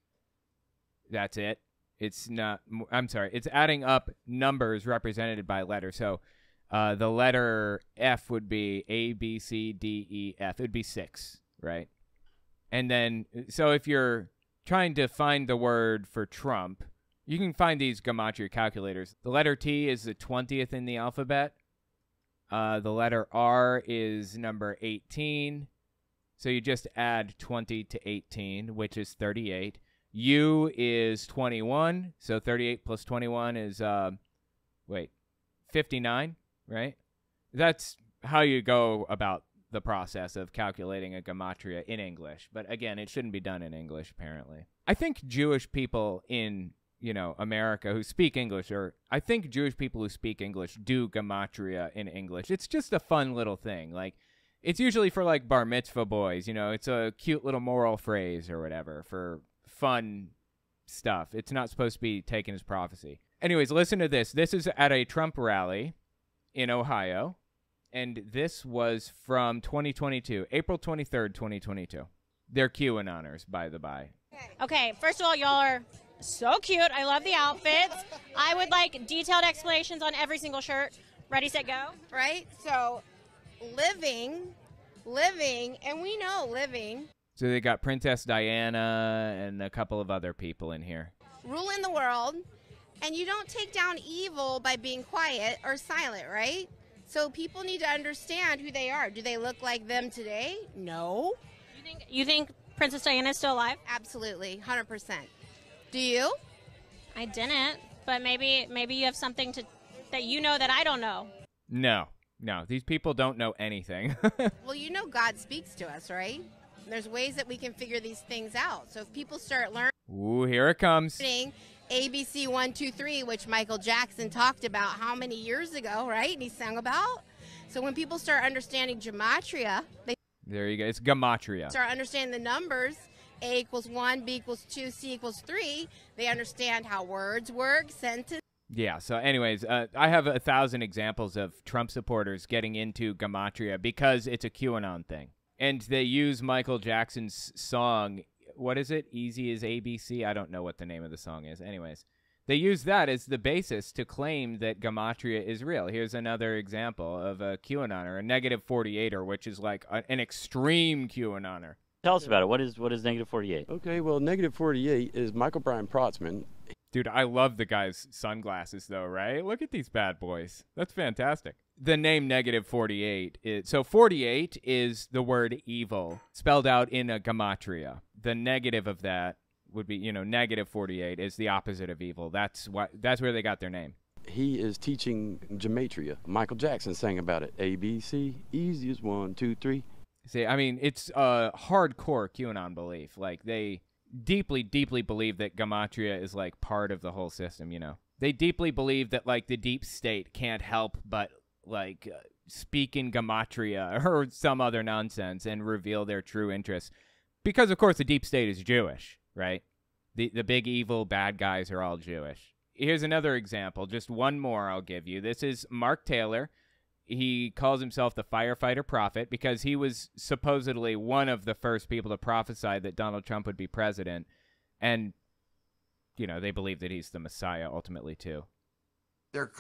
That's it. It's not, I'm sorry, it's adding up numbers represented by letters. So, the letter F would be A, B, C, D, E, F. It would be 6, right? And then, so if you're trying to find the word for Trump, you can find these gematria calculators. The letter T is the 20th in the alphabet. The letter R is number 18. So you just add 20 to 18, which is 38. U is 21. So 38 plus 21 is, 59, right? That's how you go about the process of calculating a gematria in English. But again, it shouldn't be done in English, apparently. I think Jewish people in, America who speak English, or I think Jewish people who speak English do gematria in English. It's just a fun little thing. Like, it's usually for like bar mitzvah boys, it's a cute little moral phrase or whatever for fun stuff. It's not supposed to be taken as prophecy. Anyways, listen to this. This is at a Trump rally in Ohio, and this was from 2022, April 23rd, 2022. They're QAnoners, by the by. Okay, first of all, y'all are so cute. I love the outfits. I would like detailed explanations on every single shirt. Ready, set, go. Right? So, living, and we know living. So they got Princess Diana and a couple of other people in here. Ruling the world, and you don't take down evil by being quiet or silent, right? So people need to understand who they are. Do they look like them today? No. You think Princess Diana is still alive? Absolutely, 100%. Do you? I didn't, but maybe you have something that you know that I don't know. No, these people don't know anything. Well, God speaks to us, right? There's ways that we can figure these things out. So if people start learning, ooh, here it comes. ABC 1, 2, 3, which Michael Jackson talked about how many years ago, right? And he sang about. So when people start understanding gematria, there you go. It's gematria. Start understanding the numbers. A equals 1, B equals 2, C equals 3. They understand how words work, sentences. Yeah, so anyways, I have 1,000 examples of Trump supporters getting into gematria because it's a QAnon thing. And they use Michael Jackson's song, what is it? Easy as ABC? I don't know what the name of the song is. Anyways, they use that as the basis to claim that gematria is real. Here's another example of a QAnoner, a negative 48er, which is like an extreme QAnoner. Tell us about it. What is negative 48? Okay, well, negative 48 is Michael Brian Protzman. Dude, I love the guy's sunglasses, though, right? Look at these bad boys. That's fantastic. The name negative 48 is, so 48 is the word evil spelled out in a gematria. The negative of that would be, negative 48 is the opposite of evil. That's where they got their name. He is teaching gematria. Michael Jackson sang about it. A, B, C, easy as 1, 2, 3. See, I mean, it's a hardcore QAnon belief. Like, they deeply, deeply believe that gematria is, like, part of the whole system, They deeply believe that, like, the deep state can't help but, like, speak in gematria or some other nonsense and reveal their true interests. Because, of course, the deep state is Jewish, right? The big evil bad guys are all Jewish. Here's another example, just one more I'll give you. This is Mark Taylor. He calls himself the firefighter prophet because he was supposedly one of the first people to prophesy that Donald Trump would be president. And, they believe that he's the Messiah ultimately, too. They're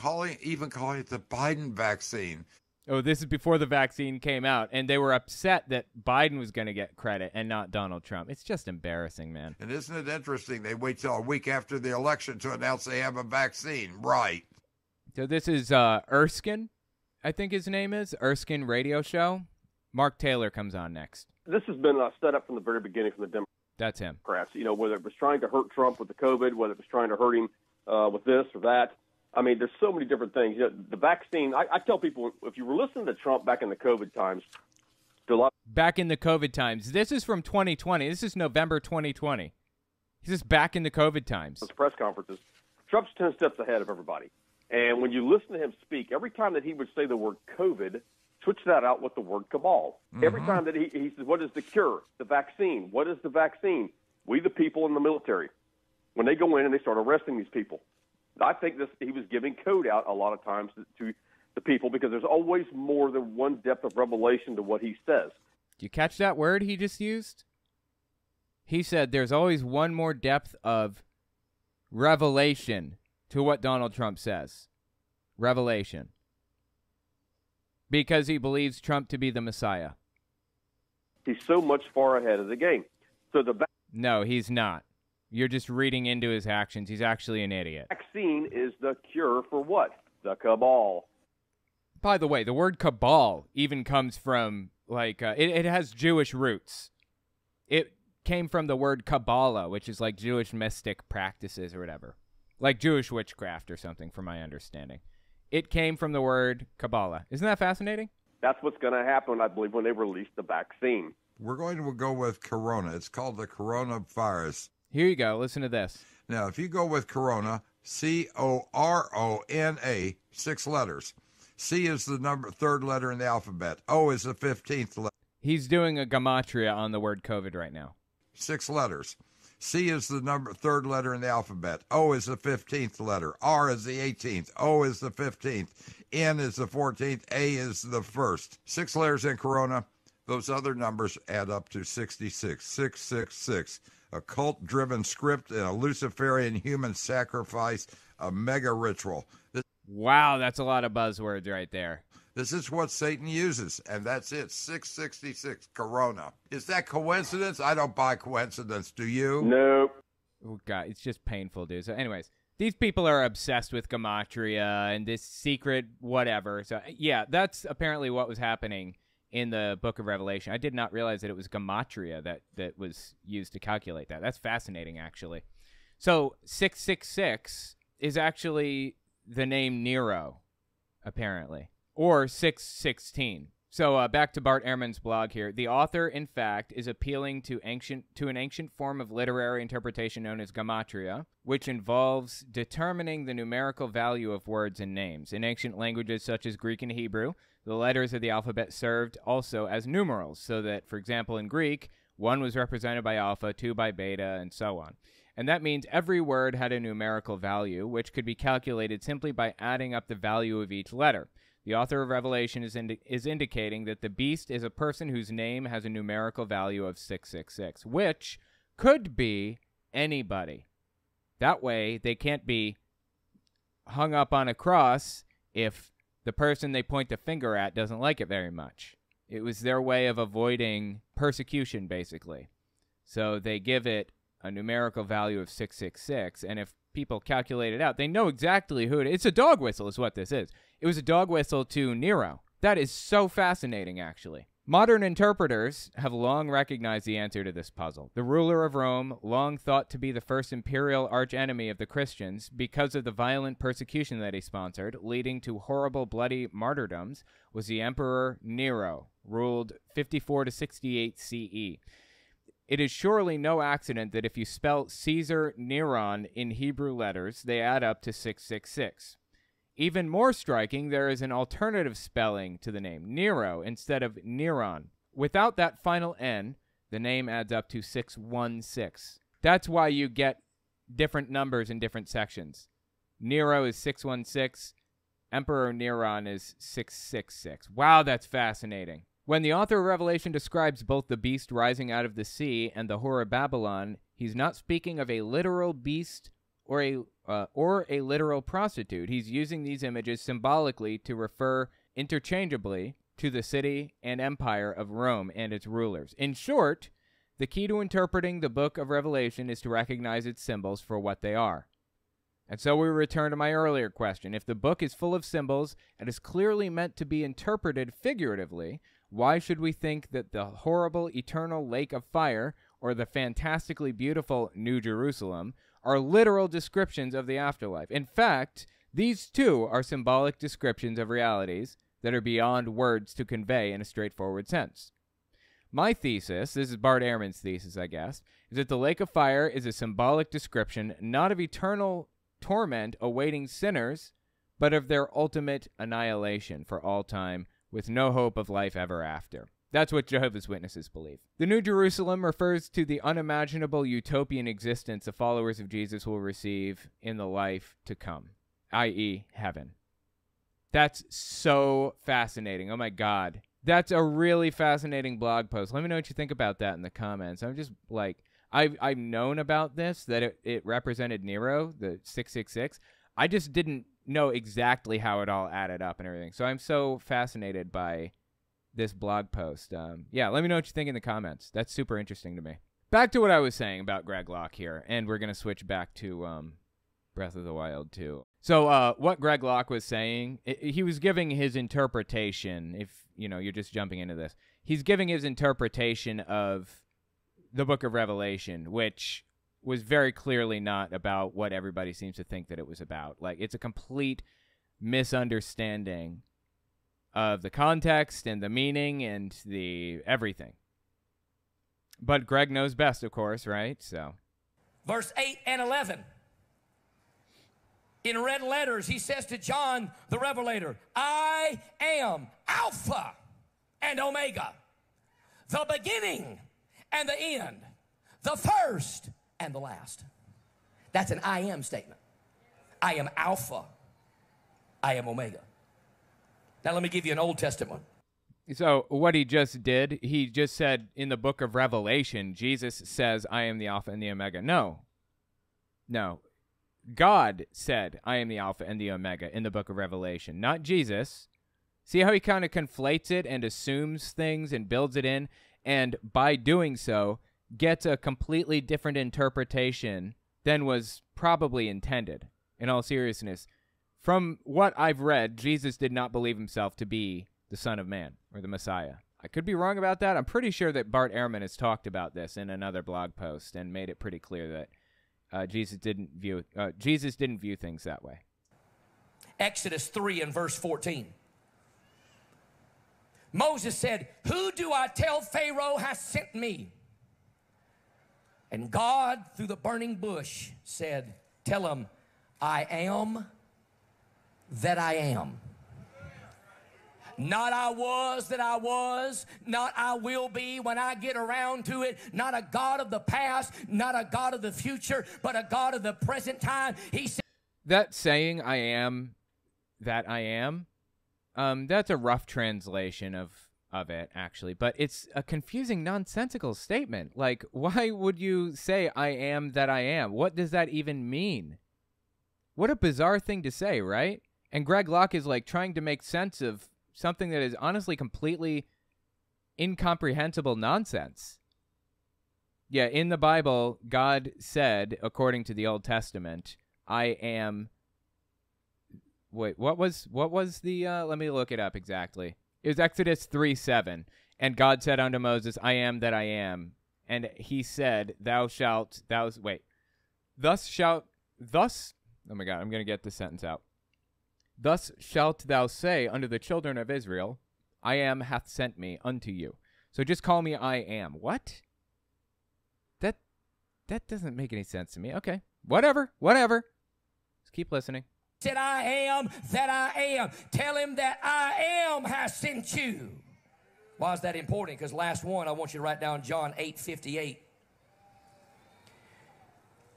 even calling it the Biden vaccine. Oh, this is before the vaccine came out, and they were upset that Biden was going to get credit and not Donald Trump. It's just embarrassing, man. And isn't it interesting? They wait till a week after the election to announce they have a vaccine. Right. So this is Erskine, I think his name is, Erskine Radio Show. Mark Taylor comes on next. This has been set up from the very beginning from the Democrats. That's him. Whether it was trying to hurt Trump with the COVID, whether it was trying to hurt him with this or that. I mean, there's so many different things. The vaccine, I tell people, if you were listening to Trump back in the COVID times, back in the COVID times. This is from 2020. This is November 2020. He's just back in the COVID times. Those press conferences, Trump's 10 steps ahead of everybody. And when you listen to him speak, every time that he would say the word COVID, switch that out with the word cabal. Mm-hmm. Every time that he says, what is the cure? The vaccine. What is the vaccine? We, the people in the military. when they go in and they start arresting these people. I think he was giving code out a lot of times to the people, because there's always more than one depth of revelation to what he says. Do you catch that word he just used? He said there's always one more depth of revelation to what Donald Trump says. Revelation. Because he believes Trump to be the Messiah. He's so much far ahead of the game. So No, he's not. You're just reading into his actions. He's actually an idiot. Vaccine is the cure for what? The cabal. By the way, the word cabal even comes from, it has Jewish roots. It came from the word Kabbalah, which is like Jewish mystic practices or whatever. Like Jewish witchcraft or something, from my understanding. It came from the word Kabbalah. Isn't that fascinating? That's what's going to happen, I believe, when they release the vaccine. We're going to go with corona. It's called the coronavirus. Here you go. Listen to this. Now, if you go with corona, C-O-R-O-N-A, 6 letters. C is the third letter in the alphabet. O is the 15th letter. He's doing a gematria on the word COVID right now. 6 letters. C is the third letter in the alphabet. O is the 15th letter. R is the 18th. O is the 15th. N is the 14th. A is the 1st. 6 letters in corona. Those other numbers add up to 66. 666. A cult-driven script and a Luciferian human sacrifice, a mega ritual. Wow, that's a lot of buzzwords right there. This is what Satan uses, and that's it. 666, corona. Is that coincidence? I don't buy coincidence. Do you? No. Oh, God, it's just painful, dude. So anyways, these people are obsessed with gematria and this secret whatever. So, yeah, that's apparently what was happening in the book of Revelation. I did not realize that it was gematria that was used to calculate that. That's fascinating, actually. So 666 is actually the name Nero, apparently, or 616. So back to Bart Ehrman's blog here. The author, in fact, is appealing to an ancient form of literary interpretation known as gematria, which involves determining the numerical value of words and names. In ancient languages such as Greek and Hebrew, the letters of the alphabet served also as numerals, so that, for example, in Greek, 1 was represented by alpha, 2 by beta, and so on. And that means every word had a numerical value, which could be calculated simply by adding up the value of each letter. The author of Revelation is indicating that the beast is a person whose name has a numerical value of 666, which could be anybody. That way, they can't be hung up on a cross if the person they point the finger at doesn't like it very much. It was their way of avoiding persecution, basically. So they give it a numerical value of 666, and if people calculate it out, they know exactly who it is. It's a dog whistle is what this is. It was a dog whistle to Nero. That is so fascinating, actually. Modern interpreters have long recognized the answer to this puzzle. The ruler of Rome, long thought to be the first imperial archenemy of the Christians because of the violent persecution that he sponsored, leading to horrible bloody martyrdoms, was the Emperor Nero, ruled 54 to 68 CE. It is surely no accident that if you spell Caesar Neron in Hebrew letters, they add up to 666. Even more striking, there is an alternative spelling to the name, Nero, instead of Neron. Without that final N, the name adds up to 616. That's why you get different numbers in different sections. Nero is 616, Emperor Neron is 666. Wow, that's fascinating. When the author of Revelation describes both the beast rising out of the sea and the whore of Babylon, he's not speaking of a literal beast or a literal prostitute. He's using these images symbolically to refer interchangeably to the city and empire of Rome and its rulers. In short, the key to interpreting the book of Revelation is to recognize its symbols for what they are. And so we return to my earlier question. If the book is full of symbols and is clearly meant to be interpreted figuratively, why should we think that the horrible eternal lake of fire or the fantastically beautiful New Jerusalem are literal descriptions of the afterlife? In fact, these two are symbolic descriptions of realities that are beyond words to convey in a straightforward sense. My thesis, this is Bart Ehrman's thesis, I guess, is that the lake of fire is a symbolic description not of eternal torment awaiting sinners, but of their ultimate annihilation for all time, with no hope of life ever after. That's what Jehovah's Witnesses believe. The New Jerusalem refers to the unimaginable utopian existence the followers of Jesus will receive in the life to come, i.e. heaven. That's so fascinating. Oh my God. That's a really fascinating blog post. Let me know what you think about that in the comments. I'm just like, I've known about this, that it represented Nero, the 666. I just didn't know exactly how it all added up and everything. So I'm so fascinated by this blog post. Yeah, let me know what you think in the comments. That's super interesting to me. Back to what I was saying about Greg Locke here, and we're going to switch back to Breath of the Wild 2. So what Greg Locke was saying, he was giving his interpretation, if you're just jumping into this. He's giving his interpretation of the book of Revelation, which was very clearly not about what everybody seems to think that it was about. Like, it's a complete misunderstanding of the context and the meaning and the everything. But Greg knows best, of course, right? So, verse 8 and 11. In red letters, he says to John the Revelator, I am Alpha and Omega, the beginning and the end, the first and the last. That's an I am statement. I am Alpha. I am Omega. Now let me give you an Old Testament. So what he just did, he just said in the book of Revelation, Jesus says, I am the Alpha and the Omega. No. God said, I am the Alpha and the Omega in the book of Revelation, not Jesus. See how he kind of conflates it and assumes things and builds it in, and by doing so, gets a completely different interpretation than was probably intended. In all seriousness, from what I've read, Jesus did not believe himself to be the Son of Man or the Messiah. I could be wrong about that. I'm pretty sure that Bart Ehrman has talked about this in another blog post and made it pretty clear that Jesus didn't view things that way. Exodus 3 and verse 14. Moses said, who do I tell Pharaoh has sent me? And God, through the burning bush, said, tell him, I am that I am. Not I was that I was, not I will be when I get around to it, not a God of the past, not a God of the future, but a God of the present time. He said, that saying, I am that I am, that's a rough translation of it, actually, but it's a confusing, nonsensical statement. Like, why would you say, I am that I am? What does that even mean? What a bizarre thing to say, right? And Greg Locke is like trying to make sense of something that is honestly completely incomprehensible nonsense. Yeah, in the Bible, God said, according to the Old Testament, I am... Wait, what was the... let me look it up exactly. It was Exodus 3:7. And God said unto Moses, I am that I am. And he said, thus... Oh my God, I'm going to get this sentence out. Thus shalt thou say unto the children of Israel, I am hath sent me unto you. So just call me I am. What? That doesn't make any sense to me. Okay, whatever. Just keep listening. Said, I am that I am. Tell him that I am has sent you. Why is that important? Because last one, I want you to write down John 8:58.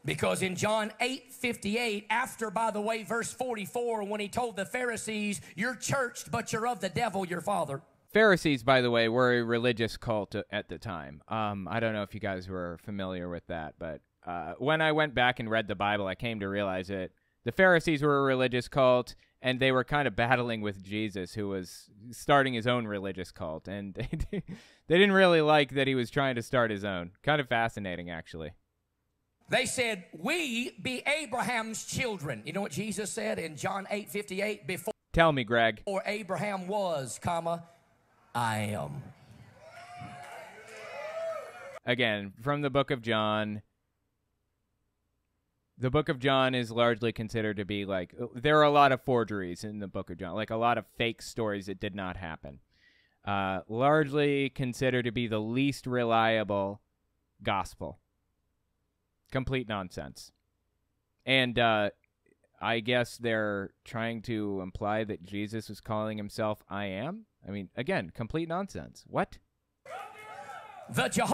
Because in John 8:58, after, by the way, verse 44, when he told the Pharisees, you're churched, but you're of the devil, your father. Pharisees, by the way, were a religious cult at the time. I don't know if you guys were familiar with that, but when I went back and read the Bible, I came to realize that the Pharisees were a religious cult, and they were kind of battling with Jesus, who was starting his own religious cult, and they didn't really like that he was trying to start his own. Kind of fascinating, actually. They said, we be Abraham's children. You know what Jesus said in John 8:58? Before Tell me, Greg. Or Abraham was, comma, I am. Again, from the book of John. The book of John is largely considered to be like, there are a lot of forgeries in the book of John, like a lot of fake stories that did not happen. Largely considered to be the least reliable gospel. Complete nonsense. And I guess they're trying to imply that Jesus was calling himself I am. I mean, again, complete nonsense. What?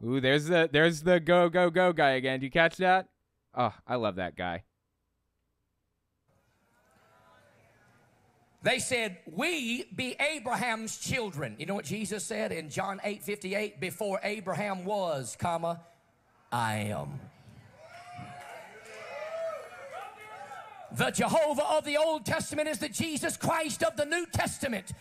Ooh, there's the go, go, go guy again. Do you catch that? Oh, I love that guy. They said, we be Abraham's children. You know what Jesus said in John 8:58? Before Abraham was, comma, I am. The Jehovah of the Old Testament is the Jesus Christ of the New Testament.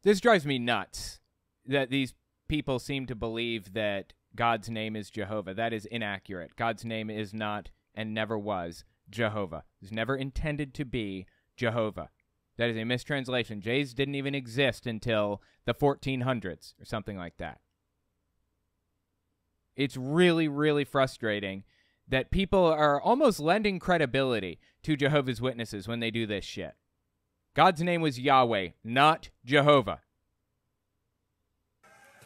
This drives me nuts that these people seem to believe that God's name is Jehovah. That is inaccurate. God's name is not and never was Jehovah. It was never intended to be Jehovah. That is a mistranslation. J's didn't even exist until the 1400s or something like that. It's really, really frustrating that people are almost lending credibility to Jehovah's Witnesses when they do this shit. God's name was Yahweh, not Jehovah.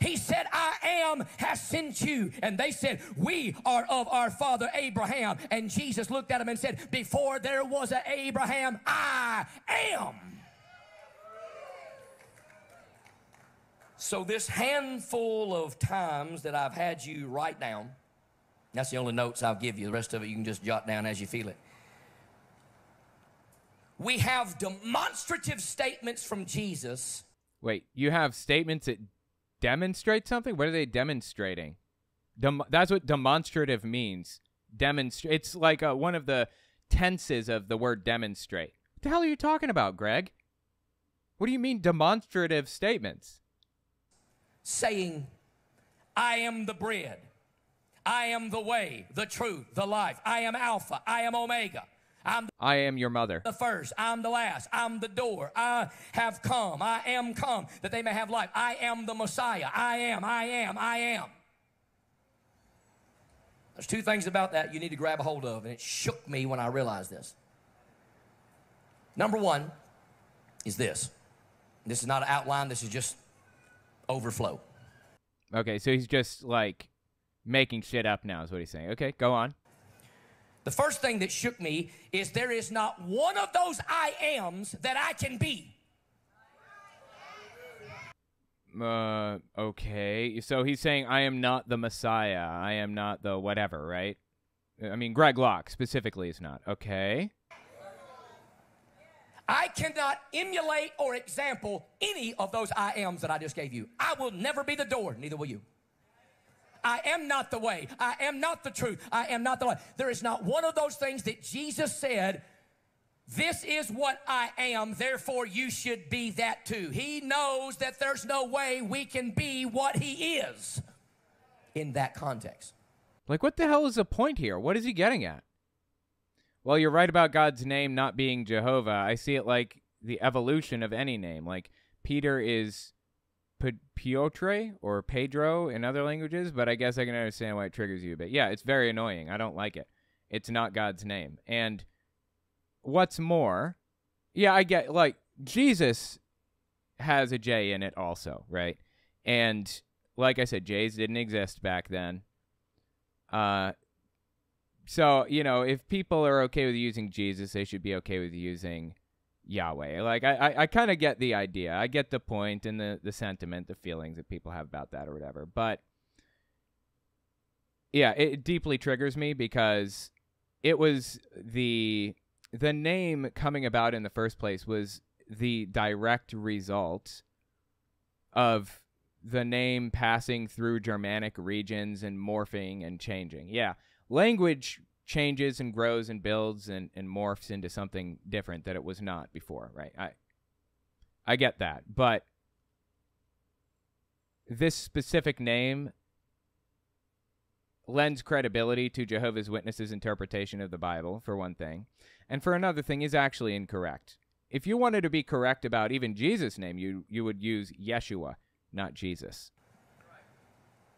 He said, I am has sent you. And they said, we are of our father Abraham. And Jesus looked at him and said, before there was an Abraham, I am. So this handful of times that I've had you write down, that's the only notes I'll give you. The rest of it you can just jot down as you feel it. We have demonstrative statements from Jesus. Wait, you have statements that demonstrate something? What are they demonstrating? That's what demonstrative means. It's like one of the tenses of the word demonstrate. What the hell are you talking about, Greg? What do you mean demonstrative statements? Saying, I am the bread. I am the way, the truth, the life. I am Alpha. I am Omega. I am your mother. The first. I'm the last. I'm the door. I have come. I am come that they may have life. I am the Messiah. I am. There's two things about that you need to grab a hold of, and it shook me when I realized this. Number one is this. This is not an outline. This is just overflow. Okay, so he's just like making shit up now is what he's saying. Okay, go on. The first thing that shook me is there is not one of those I ams that I can be. Okay. So he's saying I am not the Messiah. I am not the whatever, right? I mean, Greg Locke specifically is not. Okay. I cannot emulate or example any of those I ams that I just gave you. I will never be the door, neither will you. I am not the way. I am not the truth. I am not the life. There is not one of those things that Jesus said, this is what I am, therefore you should be that too. He knows that there's no way we can be what he is in that context. Like, what the hell is the point here? What is he getting at? Well, you're right about God's name not being Jehovah. I see it like the evolution of any name. Like, Peter is Piotr or Pedro in other languages, but I guess I can understand why it triggers you. But yeah, it's very annoying. I don't like it. It's not God's name. And what's more, yeah, I get, like, Jesus has a J in it also, right? And like I said, J's didn't exist back then. So, you know, if people are okay with using Jesus, they should be okay with using Yahweh. Like, I kind of get the idea. I get the point and the sentiment, the feelings that people have about that or whatever. But, yeah, it deeply triggers me because it was the name coming about in the first place was the direct result of the name passing through Germanic regions and morphing and changing. Yeah, language changes and grows and builds and morphs into something different that it was not before, right? I get that, but this specific name lends credibility to Jehovah's Witnesses' interpretation of the Bible, for one thing, and for another thing, is actually incorrect. If you wanted to be correct about even Jesus' name, you would use Yeshua, not Jesus.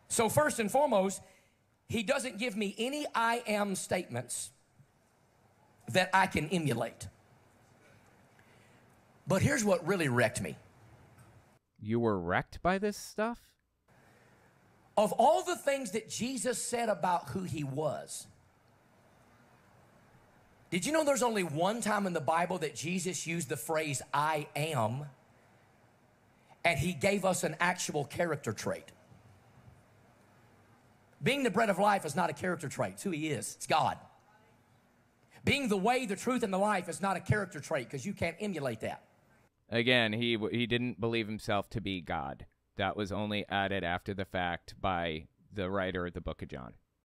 So first and foremost, he doesn't give me any I am statements that I can emulate. But here's what really wrecked me. You were wrecked by this stuff? Of all the things that Jesus said about who he was, did you know there's only one time in the Bible that Jesus used the phrase I am, and he gave us an actual character trait? Being the bread of life is not a character trait. It's who he is. It's God. Being the way, the truth, and the life is not a character trait because you can't emulate that. Again, he didn't believe himself to be God. That was only added after the fact by the writer of the book of John.